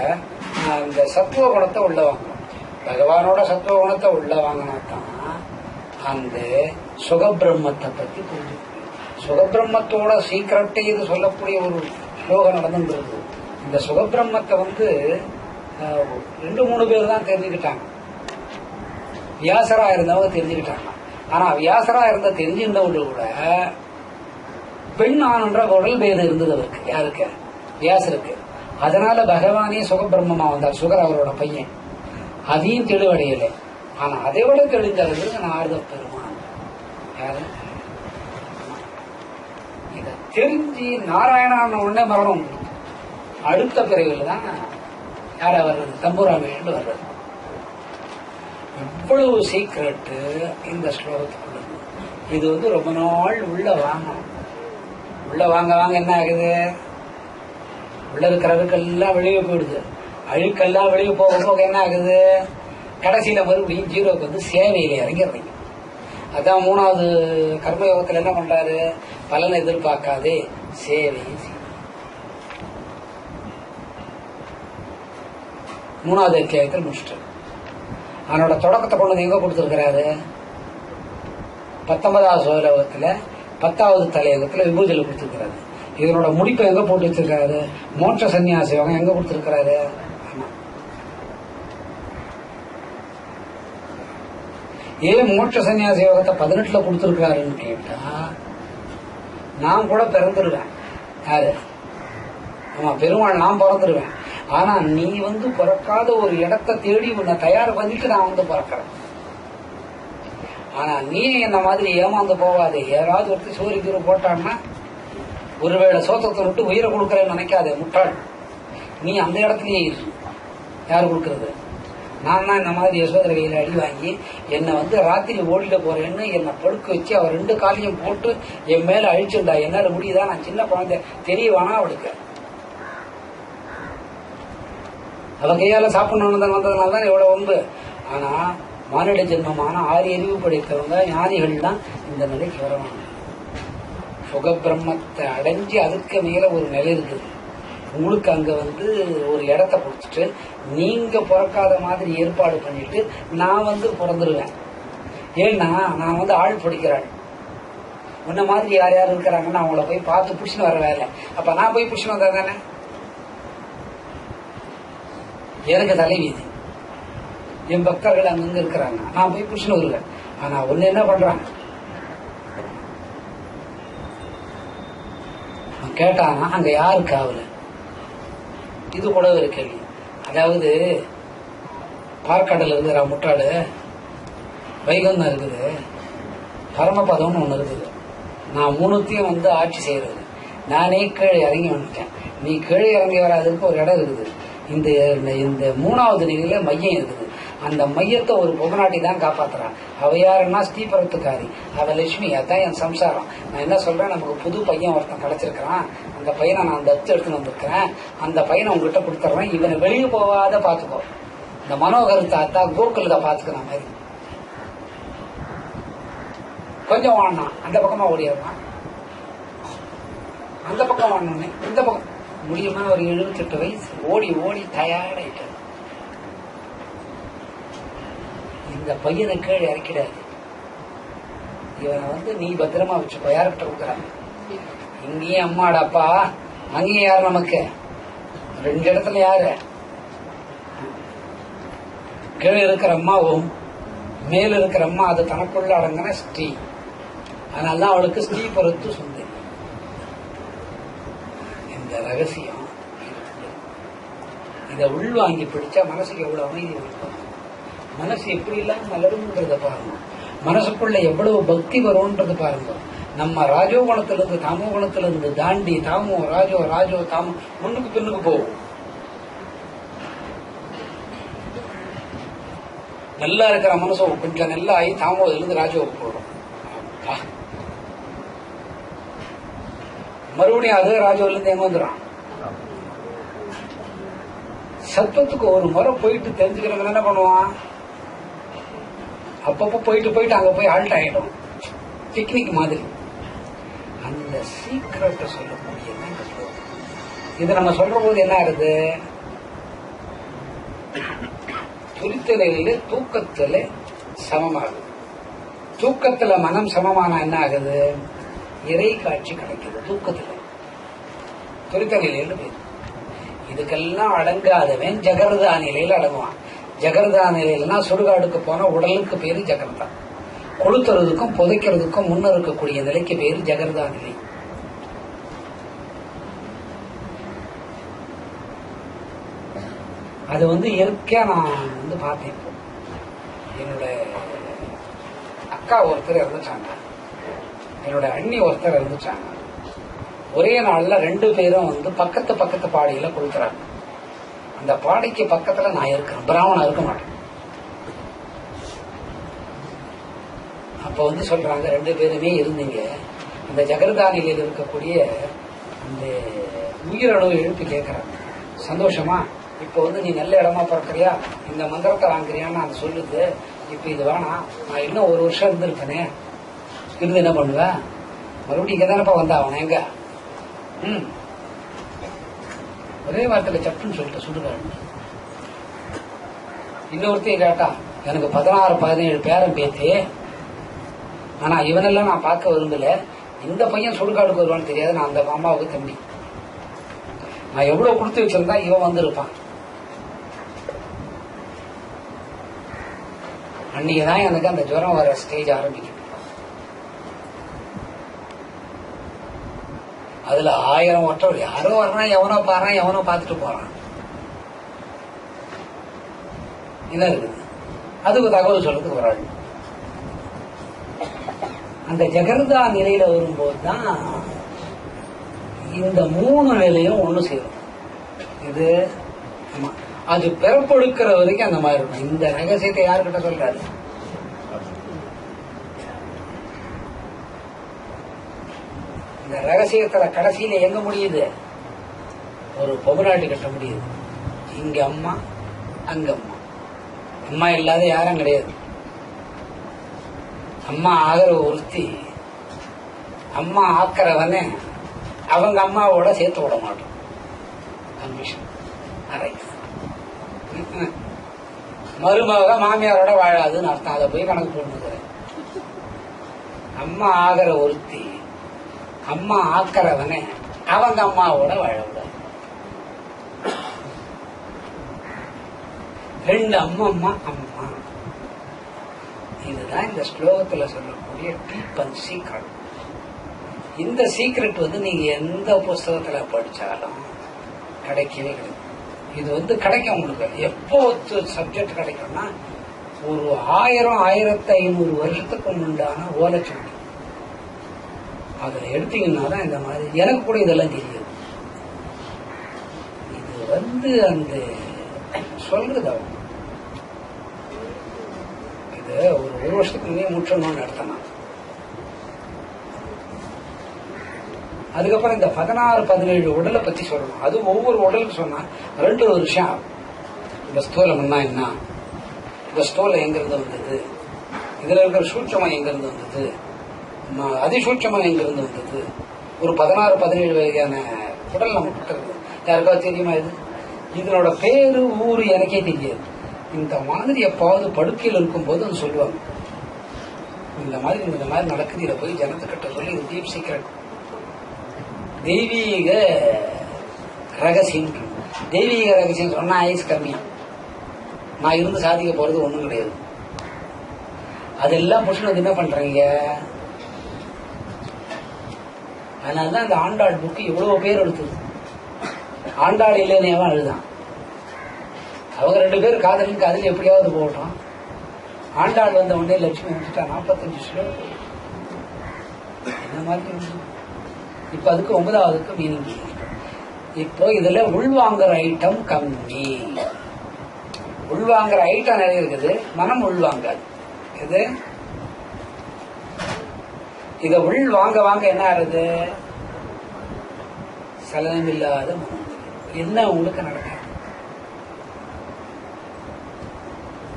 இந்த சத்துவ குணத்தை உள்ள வாங்கணும். பகவானோட சத்துவ குணத்தை உள்ள வாங்கினாதான் அந்த சுகபிரம்மத்தை பத்தி புரிஞ்சுக்கணும். சுகபிரம்மத்தோட சீக்கிரட்டை இது சொல்லக்கூடிய ஒரு ஸ்லோகம் நடந்துருக்கு. இந்த சுகபிரம்மத்தை 2-3 பேர் தான் தெரிஞ்சுக்கிட்டாங்க. வியாசரா இருந்தவங்க தெரிஞ்சுக்கிட்டாங்க. ஆனா வியாசரா இருந்த தெரிஞ்சிருந்தவங்க கூட பெண் ஆணுன்ற உடல் பேதம் இருந்தது அவருக்கு. யாருக்கு? வியாசருக்கு. அதனால பகவானே சுகபிரம்மமா வந்தார். சுகர் அவரோட பையன். அதையும் தெளிவடையலை. ஆனா அதை விட தெளிந்தவர்கள் நாரத பெருமான். யாரு? இத தெரிஞ்சு நாராயணான உடனே மரணம். அடுத்த பிறவில தான் யார வர்றது? தம்புராமேன்னு வர்றது. இவ்வளவு சீக்கிரட்டு இந்த ஸ்லோகத்துக்குள்ள. இது ரொம்ப நாள் உள்ள வாங்கணும். உள்ள வாங்க வாங்க என்ன ஆகுது? உள்ள இருக்கிற அழுக்கெல்லாம் வெளியே போயிடுது. அழுக்கெல்லாம் வெளியே போக போக என்ன ஆகுது? கடைசியில மறுபடியும் ஜீரோக்கு சேவையில இறங்கிடுறீங்க. அதான் 3வது கர்மயோகத்துல என்ன பண்றாரு? பலனை எதிர்பார்க்காதே சேவை. 3வது அத்தியாயத்தில் முடிச்சிட்டாரு. அவனோட தொடக்கத்தை கொண்டு எங்க கொடுத்திருக்கிறாரு? 19வது ஸ்லோகத்துல 10வது தலையகத்துல விபூதியில கொடுத்திருக்கிறாரு. இதனோட முடிப்பை எங்க போட்டு வச்சிருக்காரு? மோட்ச சன்னியாச யோகம் எங்க கொடுத்திருக்கிறாரு? ஏன் மோட்ச சன்னியாச யோகத்தை 18ல கொடுத்திருக்கிறாருன்னு கேட்டா, நான் கூட பிறந்துருவேன். யாரு? ஆமா, பெருமாள் நான் பிறந்துருவேன். ஆனா நீ பிறக்காத ஒரு இடத்தை தேடி உன்னை தயார் பண்ணிட்டு நான் பிறக்கிறேன். ஆனா நீ என்ன மாதிரி ஏமாந்து போகாதே. யாராவது ஒருத்தர் சோறு கீரை போட்டான்னா ஒருவேளை சோத்தத்தை விட்டு உயிரை கொடுக்கறேன்னு நினைக்காதே முட்டாள். நீ அந்த இடத்துலயே இரு. யார் கொடுக்கறது? நான் தான் இந்த மாதிரி யசோதர கையில அடி வாங்கி என்னை ராத்திரி ஓடிட போறேன்னு என்னை படுக்க வச்சு அவர் 2 காலையும் போட்டு என் மேல அழிச்சுண்டா. என்னால முடியுதா? நான் சின்ன குழந்தை, தெரியவானா அவளுக்கு? அவன் கையால சாப்பிடணும்னு வந்ததுனால தான் எவ்வளவு வம்பு. ஆனா மானிட ஜென்மமான 6 அறிவு படைத்தவங்க ஞானிகள் தான் இந்த நிலைக்கு வரவாங்க. சுகபிரம்மத்தை அடைஞ்சு அதுக்கு மேல ஒரு நிலை இருக்குது. உங்களுக்கு அங்க ஒரு இடத்த கொடுத்துட்டு நீங்க பிறக்காத மாதிரி ஏற்பாடு பண்ணிட்டு நான் பிறந்துருவேன். ஏன்னா நான் ஆள் பிடிக்கிறாள். உன்ன மாதிரி யார் யார் இருக்கிறாங்கன்னு அவங்கள போய் பார்த்து புடிச்சுன்னு வர வேலை. அப்ப நான் போய் புடிச்சுன்னு வந்தா தானே எனக்கு தலைவீதி. என் பக்தர்கள் அங்கங்க இருக்கிறாங்க, நான் போய் புடிச்சுன்னு வருவேன். ஆனா ஒண்ணு என்ன பண்றாங்க கேட்டானா அங்க யாரு காவல? இது கூட ஒரு கேள்வி. அதாவது பார்க்கடல் இருக்கிற முட்டாளு, வைகம்னு இருக்குது, பரமபதம்னு ஒண்ணு இருக்குது. நான் 3த்தையும் ஆட்சி செய்யறது. நானே கீழே இறங்கி வந்துட்டேன். நீ கீழே இறங்கி வராதுக்கு ஒரு இடம் இருக்குது. இந்த 3வது நிலையில மையம் இருக்குது. அந்த மையத்தை ஒரு பொம்மநாட்டி தான் காப்பாத்துறான். அவ யாருன்னா ஸ்ரீபுரத்துக்காரி, அவ லட்சுமி. அதான் என் சம்சாரம். நான் என்ன சொல்றேன், நமக்கு புது பையன் ஒருத்தன் கிடைச்சிருக்கிறான். அந்த பையனை நான் தத்து எடுத்துன்னு வந்திருக்கிறேன். அந்த பையனை உங்ககிட்ட கொடுத்துட்றேன். இவனை வெளியே போகாத பாத்துக்கோ. இந்த மனோகர் தாத்தா கோகுலத்தை பாத்துக்கிற மாதிரி கொஞ்சம் வாடினான். அந்த பக்கமா ஓடிடுறான். அந்த பக்கம் வாடணுன்னே இந்த பக்கம் முடியுமா? ஒரு 78 வயசு. ஓடி ஓடி டயர்டாயிட்டார். இந்த பையனை கீழே இறக்கிடாது. இவனை நீ பத்திரமா வச்சுக்கோ. யாருக்கிட்ட கொடுக்குறாங்க? இங்கேயும் அம்மாடா அப்பா, அங்கேயும் யாரு? நமக்கு 2 இடத்துல யாரு? கீழே இருக்கிற அம்மாவும் மேல இருக்கிற அம்மா அது தனக்குள்ள அடங்கின ஸ்ரீ. அதனாலதான் அவளுக்கு ஸ்ரீ பொறுத்து சுந்தரி. இந்த ரகசியம் இதை உள்வாங்கி பிடிச்சா மனசுக்கு எவ்வளவு அமைதி இருக்கும். மனசு எப்படி இல்லாம மலருங்கிறத பாருங்க. மனசுக்குள்ள எவ்வளவு பக்தி வரும்ன்றது பாருங்க. நம்ம ராஜோ குணத்திலிருந்து தாமோ குணத்திலிருந்து தாண்டி தாமோ ராஜோ ராஜோ தாமோ முன்னுக்கு பின்னுக்கு போவோம். நல்லா இருக்கிற மனசு கொஞ்சம் நல்லா ஆகி தாமோ இருந்து ராஜோவுக்கு போடும். மறுபடியும் அதே ராஜோல இருந்து எங்க வந்துடும். சத்துவத்துக்கு ஒரு முறை போயிட்டு தெரிஞ்சுக்கிறவங்க என்ன பண்ணுவான், அப்பப்ப போயிட்டு அங்க போய் ஆல்ட் ஆயிடும். பிக்னிக் மாதிரி. அந்த சீக்கிரத்தை சொல்லக்கூடிய இது நம்ம சொல்ற போது என்ன ஆகுது, துரித்த நிலையில தூக்கத்துல சமமாகுது. தூக்கத்துல மனம் சமமான என்ன ஆகுது, இறை காட்சி கிடைக்குது. தூக்கத்துல துரித்த நிலையில பேரு. இதுக்கெல்லாம் அடங்காதவன் ஜகர்தா நிலையில அடங்குவான். ஜகர்தா நிலையிலனா சுடுகாடுக்கு போன உடலுக்கு பேரு ஜகர்தா. கொளுத்துறதுக்கும் புதைக்கிறதுக்கும் முன்ன இருக்கக்கூடிய நிலைக்கு பேரு ஜகர்தா நிலை. அது இயற்கையா நான் பார்த்தேன். என்னோட அக்கா ஒருத்தர் இறந்துட்டாங்க, என்னோட அண்ணி ஒருத்தர் இறந்துட்டாங்க. ஒரே நாள்ல 2 பேரும் பக்கத்து பாடியில கொடுக்குறாங்க. அந்த பாடிக்கு பக்கத்துல நான் இருக்கிறேன், பிராமணன் இருக்க மாட்டேன். அப்ப சொல்றாங்க 2 பேருமே இருந்தீங்க. அந்த ஜகர்தா நிலையில் இருக்கக்கூடிய அந்த உயிரணு எழுப்பி கேட்கிறாங்க, சந்தோஷமா இப்ப நீ நல்ல இடமா பிறக்கிறியா, இந்த மந்திரத்தை வாங்குறியான்னு அது சொல்லுது. இப்ப இது வேணாம், நான் இன்னும் 1 வருஷம் இருந்திருப்பேனே, இருந்து என்ன பண்ணுவேன், மறுபடியும் இங்க தானப்பா வந்தாவன எங்க ஒரே வார்த்தையில சப்புன்னு சொல்லிட்டு சுடுகாடு. இன்னொருத்தையும் கேட்டா, எனக்கு 16-17 பேரன் பேத்தி, ஆனா இவனெல்லாம் நான் பார்க்க விரும்பல. இந்த பையன் சுடுகாடுக்கு வருவான்னு தெரியாது. நான் அந்த அம்மாவுக்கு தம்பி, நான் எவ்வளவு கொடுத்து வச்சிருந்தா இவன் வந்திருப்பான். அன்னைக்குதான் எனக்கு அந்த ஜுரம் வர ஸ்டேஜ் ஆரம்பிக்கும். அதுல 1000 ஒற்றவர் யாரோ வர்றான், எவனோ பாறான், எவனோ பார்த்துட்டு போறான். என்ன இருக்குது, அதுக்கு தகவல் சொல்றதுக்கு ஒரு ஆள். அந்த ஜகர்தா நிலையில வரும்போதுதான் இந்த 3 நிலையும் ஒண்ணு சேரும். இது ஆமா, அது பிறப்பெடுக்கிற வரைக்கும் அந்த மாதிரி இருக்கும். இந்த ரகசியத்தை யாருக்கிட்ட சொல்றாரு? இந்த ரகசியத்துல கடைசியில எங்க முடியுது? ஒரு பொம்மநாட்டி கட்ட முடியுது. இங்க அம்மா, அங்க அம்மா. அம்மா இல்லாத யாரும் கிடையாது. அம்மா ஆகிற ஒருத்தி, அம்மா ஆக்கிறவனே அவங்க அம்மாவோட சேர்த்து விட மாட்டோம். மருமக மாமியாரோட வாழாதுன்னு அர்த்தம். அதை போய் கணக்கு போட்டுக்கிறேன். அம்மா ஆகிற ஒருத்தி, அம்மா ஆக்கிறவனே அவங்க அம்மாவோட வாழ விட. 2 அம்மா அம்மா. இதுதான் இந்த ஸ்லோகத்துல சொல்லக்கூடிய டீப் அண்ட் சீக்ரெட். இந்த சீக்ரெட் நீங்க எந்த புஸ்தகத்துல படிச்சாலும் கிடைக்கவே கிடைக்கும். இது கிடைக்கும் உங்களுக்கு. எப்போ சப்ஜெக்ட் கிடைக்கும்னா ஒரு 1000-1500 வருஷத்துக்கு உண்டான ஓலைச்சுவடி அதுல எடுத்தீங்கன்னா தான் இந்த மாதிரி. எனக்கு கூட இதெல்லாம் தெரியாது. இது அந்த சொல்றது அவங்க இது ஒரு வருஷத்துக்கு முன்னே முற்றணும்னு எடுத்தேன். அதுக்கப்புறம் இந்த 16-17 உடலை பத்தி சொல்லணும். அது ஒவ்வொரு உடலுக்கு சொன்னா 2 வருஷம் ஆகும். இந்த ஸ்தூலம்னா என்ன, இந்த ஸ்தூலம் எங்கிருந்து வந்தது, இதுல இருக்கிற சூட்சமம் எங்கிருந்து வந்தது, அதிசூட்சமம் எங்கிருந்து வந்தது, ஒரு 16-17 வகையான உடல் நமக்கு இருக்கு. யாருக்காவது தெரியுமா? இதனோட பேரு ஊரு எனக்கே தெரியாது. இந்த மாதிரி எப்பாவது படுக்கையில் இருக்கும்போது அது சொல்லுவாங்க, இந்த மாதிரி நடக்குது, இதை போய் ஜனத்துக்கிட்ட சொல்லி இது டீப் சீக்ரெட், தெய்வீக ரகசியம். தெய்வீக ரகசியம் சொன்னா ஆயுஸ் கம்மி. நான் இருந்து சாதிக்க போறது ஒண்ணும் கிடையாது. அதெல்லாம் புருஷன் என்ன பண்றீங்க? அதனாலதான் அந்த ஆண்டாள் புக்கு இவ்வளவு பேர் எடுத்தது. ஆண்டாள் இல்லைன்னு எழுதான். அவங்க 2 பேர் காதலின் காதல் எப்படியாவது போகட்டும். ஆண்டாள் வந்த உடனே லட்சுமி வந்துட்டா 45 ஸ்லோகம். என்ன மாதிரி இப்ப அதுக்கு 9வதுக்கு மீனிங். இப்போ இதுல உள்வாங்குற ஐட்டம் கம்மி. உள்வாங்குற ஐட்டம் நிறைய இருக்குது, மனம் உள்வாங்காது. இது இத உள் வாங்க என்ன ஆகுது? சலனம் இல்லாத மனம். என்ன உங்களுக்கு நடக்காது?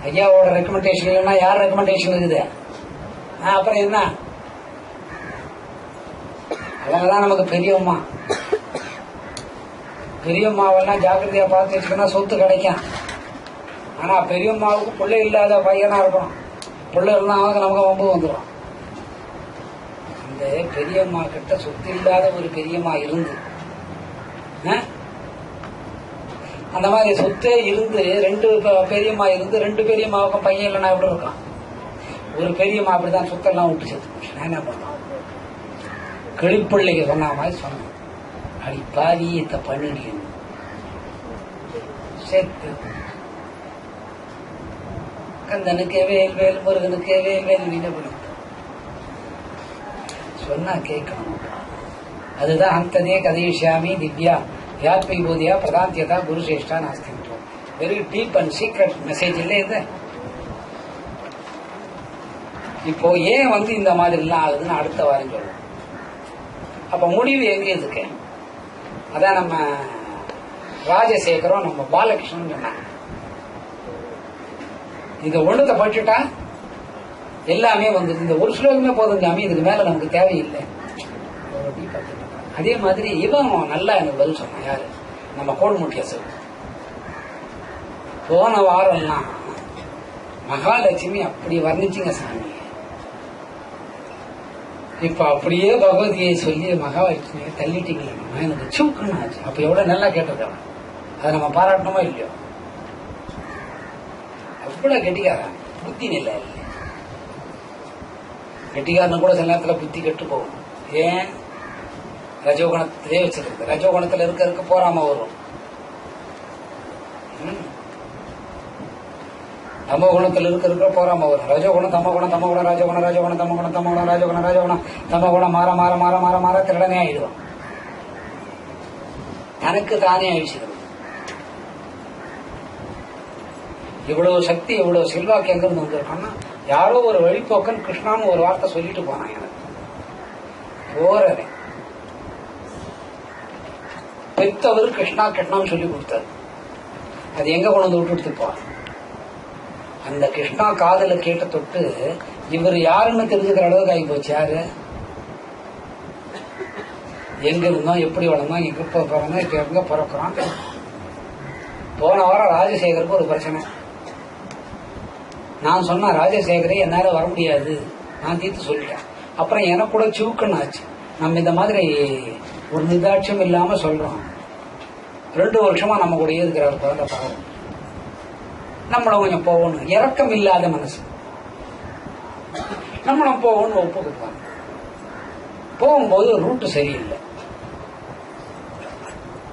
ஐயாவோட ரெக்கமெண்டேஷன் இல்லைன்னா யார் ரெக்கமெண்டேஷன் இருக்குது? அப்புறம் என்ன? அவங்கதான் நமக்கு பெரியம்மா. பெரியம்மாவெல்லாம் ஜாக்கிரதையா பார்த்து வச்சுக்கன்னா சொத்து கிடைக்கும். ஆனா பெரியம்மாவுக்கு பிள்ளை இல்லாத பையனா இருக்கணும். பிள்ளை இருந்தா நமக்கு வம்பு வந்துடும். அந்த பெரியம்மா கிட்ட சொத்து இல்லாத ஒரு பெரியம்மா இருந்து, அந்த மாதிரி சொத்தே இருந்து 2 பெரியம்மா இருந்து 2 பெரியம்மாவுக்கும் பையன் இல்லைன்னா எப்படி இருக்கான்? ஒரு பெரியம்மா அப்படிதான் சொத்தெல்லாம் விட்டு சேர்த்து. நான் என்ன பண்ணோம்? கிளிப்பிள்ளைக்கு சொன்ன மாதிரி சொன்னேன், அடி பாதி இத்த பண்ணிடு சேர்த்து. கந்தனுக்கு வேல் வேல், முருகனுக்கு வேல் வேல் பண்ண சொன்னா கேட்கணும். அதுதான் அந்ததே கதையிஷாமி திவ்யா யாத்மி போதியா பிரதாந்தியதா குருசேஷ்டா நாஸ்தின்றோம். Very deep and secret message இல்லை இது. இப்போ ஏன் இந்த மாதிரி எல்லாம் ஆகுதுன்னு அடுத்த வாரம் சொல்லுவோம். அப்ப முடிவு எங்க இருக்கு? அதான் நம்ம ராஜசேகரம் நம்ம பாலகிருஷ்ணன் சொன்னாங்க. இத ஒண்ணுத்த படிச்சுட்டா எல்லாமே இந்த ஒரு ஸ்லோகமே போதும் சாமி, இதுக்கு மேல நமக்கு தேவையில்லை. அதே மாதிரி இவன் நல்லா எனக்கு பதில் சொன்னான். யாரு? நம்ம கோடுமுட்டியாசர். போன வாரம்லாம் மகாலட்சுமி அப்படி வர்ணிச்சுங்க சாமி. இப்ப அப்படியே பகவதியை சொல்லி மகாலட்சுமியை தள்ளிட்டீங்களே, எனக்கு சூக்குன்னு ஆச்சு. அப்ப எவ்வளவு நல்லா கேட்டிருக்காங்க. அதை நம்ம பாராட்டணுமா இல்லையோ? அவ்வளவு கெட்டிக்காரன். புத்தி நிலை இல்லை. கெட்டிக்காரன் கூட சில நேரத்துல புத்தி கெட்டு போகும். ஏன்? ரஜோகுணத்திலே வச்சிருக்கு. ரஜோகுணத்துல இருக்க போறாம வரும். தமோ குணத்தில் இருக்க போறாம வரும். ரஜோகுணம் தமோகுணம், தமோகுணம் ராஜகுணம், ராஜகுணம் தமோகுணம், தமோகுணம் ராஜகுணம், ராஜகுணம் தமோகுணம் மாற மாற மாற மாற மாற திருடனே ஆயிடுவோம். தனக்கு தானே அழிச்சுக்கிறது. இவ்வளவு சக்தி இவ்வளவு செல்வாக்கு எங்கிருந்து வந்திருக்கோம்னா யாரோ ஒரு வழிபோக்கன் கிருஷ்ணான்னு ஒரு வார்த்தை சொல்லிட்டு போனான். எனக்கு போறேன் பெத்தவர் கிருஷ்ணா கிருஷ்ணான்னு சொல்லி கொடுத்தாரு. அது எங்க கொண்டு வந்து விட்டுடுத்துப்பா. அந்த கிருஷ்ணா காதல கேட்ட தொட்டு இவர் யாருன்னு தெரிஞ்சுக்கிற அளவுக்கு ஆகி போச்சு. யாரு எங்க இருந்தோம், எப்படி வளர்ந்தோம், எங்க பிறந்தோம், இப்ப எங்க பிறக்கிறோம். போன வாரம் ராஜசேகருக்கு ஒரு பிரச்சனை. நான் சொன்ன ராஜசேகரை என்னால வர முடியாது, நான் தீர்த்து சொல்லிட்டேன். அப்புறம் எனக்கு கூட சூக்குன்னு ஆச்சு. நம்ம இந்த மாதிரி ஒரு நிதாட்சியம் இல்லாம சொல்றோம். 2 வருஷமா நம்ம கூட இருக்கிறார் குழந்தை பாவம், நம்மளும் கொஞ்சம் போகணும். இறக்கம் இல்லாத மனசு, நம்மளும் போகணும்னு ஒப்புக்குவாங்க. போகும்போது ரூட்டு சரியில்லை.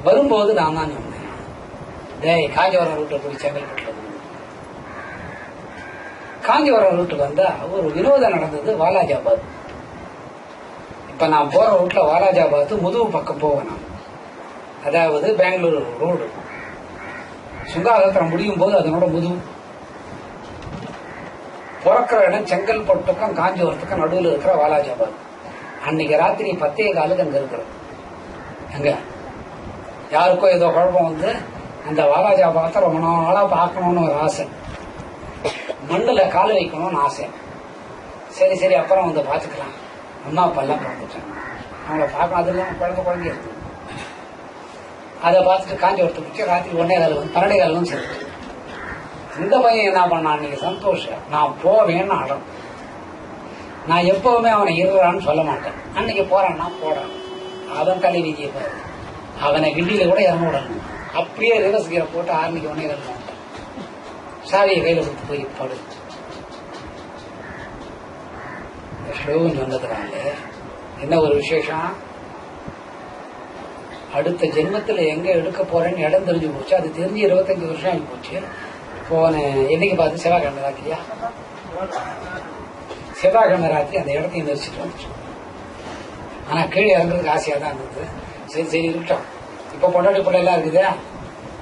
வரும்போது நான் தான் சொன்னேன், டேய் காஞ்சிபுரம் ரூட்டை போய் செங்கல்பட்டு. காஞ்சிபுரம் ரூட்டுக்கு வந்தா ஒரு வினோதம் நடந்தது. வாலாஜாபாத். இப்ப நான் போற ரூட்ல வாலாஜாபாத் முதுகு பக்கம் போவேன். அதாவது பெங்களூரு ரோடு சுங்காசத்திரம் முடியும் போது அதனோட முதுகு பிறக்கிற இடம் செங்கல்பட்டுக்கும் காஞ்சிபுரத்துக்கும் நடுவில் இருக்கிற வாலாஜாபாத். அன்னைக்கு ராத்திரி 10:15 அங்க இருக்கிறோம். அங்க யாருக்கோ ஏதோ குழப்பம் வந்து அந்த வாலாஜாபாத்தை ரொம்ப நாளா பார்க்கணும்னு ஒரு ஆசை, மண்ணுல கால் வைக்கணும்னு ஆசை. சரி சரி அப்புறம் வந்து பாத்துக்கலாம். அம்மா அப்பா எல்லாம் பிறந்துட்டாங்க, அவங்கள பார்க்கணும். அது இல்லாம குழந்தை இருக்கு. அதை பார்த்துட்டு காஞ்சிபுரத்துக்கு போச்சு. ராத்திரி 1:15 வந்து சேர்த்து. இந்த பையன் என்ன பண்ணான் அன்னைக்கு சந்தோஷம், நான் போவேன்னு அடம். நான் எப்பவுமே அவனை இருறான்னு சொல்ல மாட்டேன். அன்னைக்கு போறான்னா போறான். அவன் தலை வீதியை பாரு. அவனை கிண்டியில கூட இறங்க விடணும். அப்படியே ரிவர்ஸ் கீரை போட்டு 6:01 சாவியை கையில கொடுத்து போய் படு. ஸ்லோகன் சொன்னதுனால என்ன ஒரு விசேஷம், அடுத்த ஜென்மத்துல எங்க எடுக்க போறேன்னு இடம் தெரிஞ்சு போச்சு. அது தெரிஞ்சு 25 வருஷம் ஆகி போச்சு. போன என்னைக்கு பார்த்து செவ்வாய்க்கிழமை ராத்திரியா, செவ்வாய்க்கிழமை ராத்திரி அந்த இடத்தையும் நெரிச்சிட்டு வந்துச்சு. ஆனா கீழே இறங்குறதுக்கு ஆசையா தான் இருந்தது. சரி சரி இருக்கட்டும், இப்ப பொண்டாட்டி பிள்ளை எல்லாம் இருக்குதே,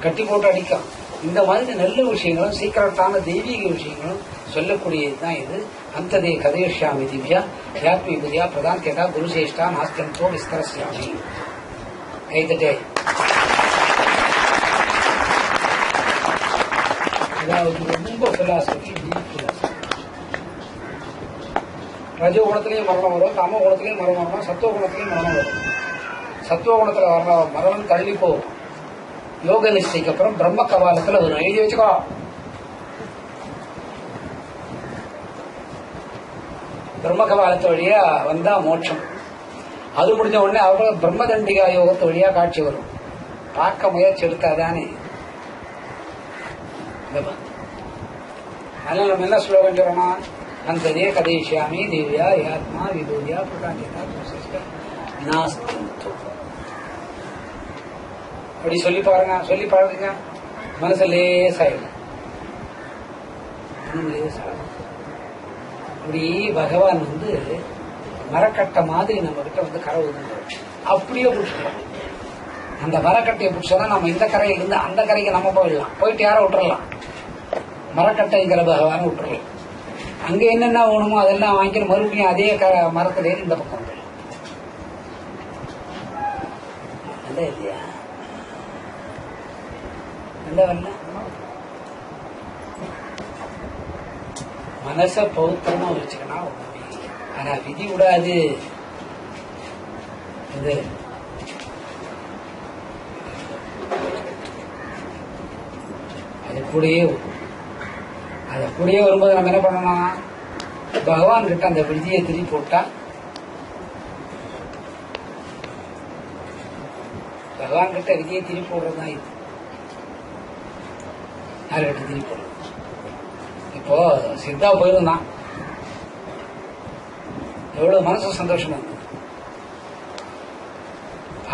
கட்டி போட்டு அடிக்கும். இந்த மாதிரி நல்ல விஷயங்களும் சீக்கிரட்டான தெய்வீக விஷயங்களும் சொல்லக்கூடியதுதான் இது. அந்ததே கதையஷ்யாமி திவ்யா யாத்மி புதியா பிரதான் கேட்டா குருசேஷ்டா நாஸ்தியந்தோ விஸ்தரஸ்யாமி. கைத்தட்டே. அதாவது ரொம்ப பிலாசபி, டீப் பிலாசபி. ரஜோ குணத்திலையும் மரணம் வரும், தமோ குணத்திலையும் மரணம் வரும், சத்துவ குணத்திலையும் மரணம் வரும். சத்துவ குணத்துல வர மரணம் தள்ளி போகும். யோக நிஷ்டைக்கு அப்புறம் பிரம்ம கபாலத்துல ஒரு எழுதி வச்சுக்கோ. பிரம்ம கபாலத்து வழியா வந்தா மோட்சம். அது முடிஞ்ச உடனே அவங்க பிரம்மதண்டிகா யோகத்து வழியா காட்சி வரும். பார்க்க முயற்சி எடுத்தாதானே. அதனால நம்ம என்ன ஸ்லோகம் சொல்லணும், அந்ததே கதைஷ்யாமி திவ்யா யாத்மா விபூதியா புராஜிதா நாஸ்தி. அப்படி சொல்லி பாருங்க, சொல்லி பாருங்க, மனசு லேசாயிடும். அப்படி பகவான் வந்து மரக்கட்டை மாதிரி நம்ம கிட்ட வந்து கரை ஊதுங்க, அப்படியே பிடிச்சிக்கலாம். அந்த மரக்கட்டையை பிடிச்சோன்னா நம்ம இந்த கரையில இருந்து அந்த கரைக்கு நம்ம போயிடலாம். போயிட்டு யாரை விட்டுறலாம், மரக்கட்டைங்கிற பகவான் விட்டுறலாம். அங்க என்னென்ன வேணுமோ அதெல்லாம் வாங்கிட்டு மறுபடியும் அதே மரத்துல ஏறி இந்த பக்கம் வந்துடலாம். இல்லையா? மனச பௌத்திரமா வச்சுக்கணும். ஆனா விதி விடாது. இது அது கூடயே வரும்போது நம்ம என்ன பண்ணணும், பகவான் கிட்ட அந்த விதியை திருப்பி போட்டா, பகவான் கிட்ட விதியை திருப்பி போடுறதுதான் இது. யார்கிட்ட திருப்பி போடுறது? இப்போ சித்தா போயிருந்தான், எவ்வளவு மனசு சந்தோஷமா இருந்தது.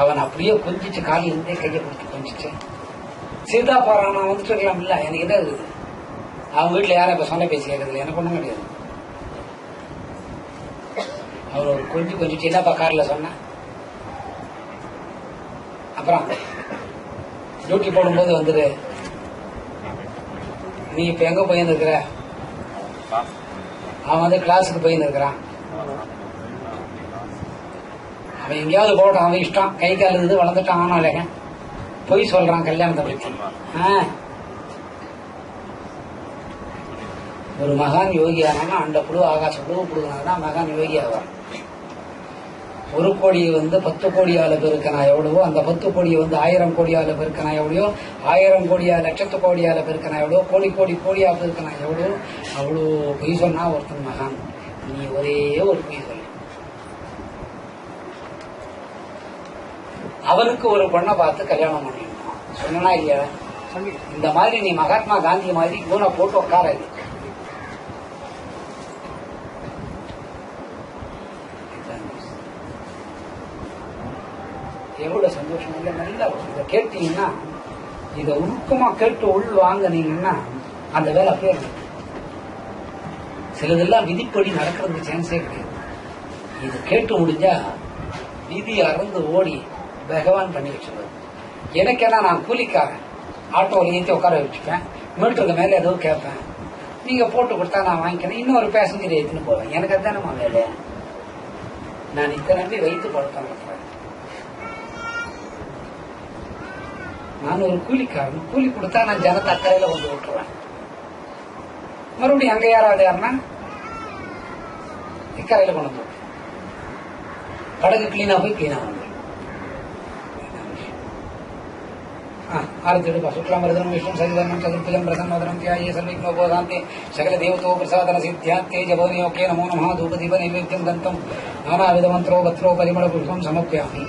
அவன் அப்படியே கொஞ்சிச்சு, காலில் இருந்தே கையை கொடுத்து கொஞ்சிச்சு. சித்தா போறான், நான் வந்துட்டு இருக்கலாம். இல்ல, எனக்கு என்ன இருக்குது, அவன் வீட்டுல யாரும் இப்ப சொன்ன பேசி கேட்கறது எனக்கு ஒண்ணும் கிடையாது. அவர் ஒரு கொஞ்சிச்சு என்னப்பா கார்ல சொன்ன, அப்புறம் டியூட்டி போடும்போது வந்துரு. நீ இப்ப எங்க போயின்னு இருக்கிற? அவன் வந்து கிளாஸுக்கு போயின்னு இருக்கிறான். அவன் எங்கேயாவது போட்டான், அவன் இஷ்டம். கை கால் இருந்து வளர்ந்துட்டான். ஆனாலே பொய் சொல்றான் கல்யாணத்தை பற்றி. ஒரு மகான் யோகி ஆனா அந்த புழு ஆகாச புழு புழுனாதான் மகான் யோகி ஆவார். 1 கோடியை வந்து 10 கோடியால பெருக்கனா எவ்வளவோ, அந்த 10 கோடியை வந்து 1000 கோடியால பெருக்கனா எவ்வளோ, 1000 கோடியா லட்சத்து கோடியால பெருக்கனா எவ்வளோ, கோடி கோடி கோடியா பெருக்கனா எவ்வளோ, அவ்வளோ பொய் சொன்னா ஒருத்தன் மகான். நீ ஒரே ஒரு பொய் சொல்லு. அவனுக்கு ஒரு பொண்ணை பார்த்து கல்யாணம் பண்ணிடணும் சொன்னா இல்லையா? இந்த மாதிரி நீ மகாத்மா காந்தி மாதிரி கூனை போட்டு உட்காராது. எவ்வளவு சந்தோஷம் இல்லை? நல்லா இதை கேட்டீங்கன்னா, இதை உருக்கமா கேட்டு உள் வாங்கினீங்கன்னா அந்த வேலை அப்படியே இருக்கு. சிலதெல்லாம் விதிப்படி நடக்கிறதுக்கு சான்ஸே கிடையாது. இது கேட்டு முடிஞ்சா விதி அறந்து ஓடி பகவான் பண்ணி வச்சுருவாரு. எனக்கேன்னா நான் கூலிக்காரன், ஆட்டோவில் ஏற்றி உட்கார வச்சுப்பேன், மீட்டருக்கு மேலே ஏதோ கேட்பேன், நீங்க போட்டு கொடுத்தா நான் வாங்கிக்கிறேன், இன்னொரு பேசஞ்சர் ஏற்றின்னு போவேன். எனக்கு அதுதானே வேலை. நான் இத்தனை நம்பி வைத்து பழக்கம் இருக்கிறேன். நான் ஒரு கூலிக்காரன், கூலி கொடுத்தா நான் ஜனத்தை அக்கறையில கொண்டு விட்டுருவேன். மறுபடியும் அங்க யாராவது யாருன்னா இக்கரையில கொண்டு வந்து படகு கிளீனா போய் கிளீனா வந்து ஆரத்திடுப்பா. சுக்லாமரதனம் விஷ்ணு சதிவர்ணம் சதுர்புஜம் பிரசன்னோதரம் தியாயே சர்விக்னோபோதாந்தே சகல தேவதோ பிரசாதன சித்தியாத்தே ஜபோனியோகே நமோ நமः. தூபதீப நைவேத்யம் தந்தம் நானாவித மந்திரோ பத்ரோ பரிமள புஷ்பம் சமர்ப்பயாமி.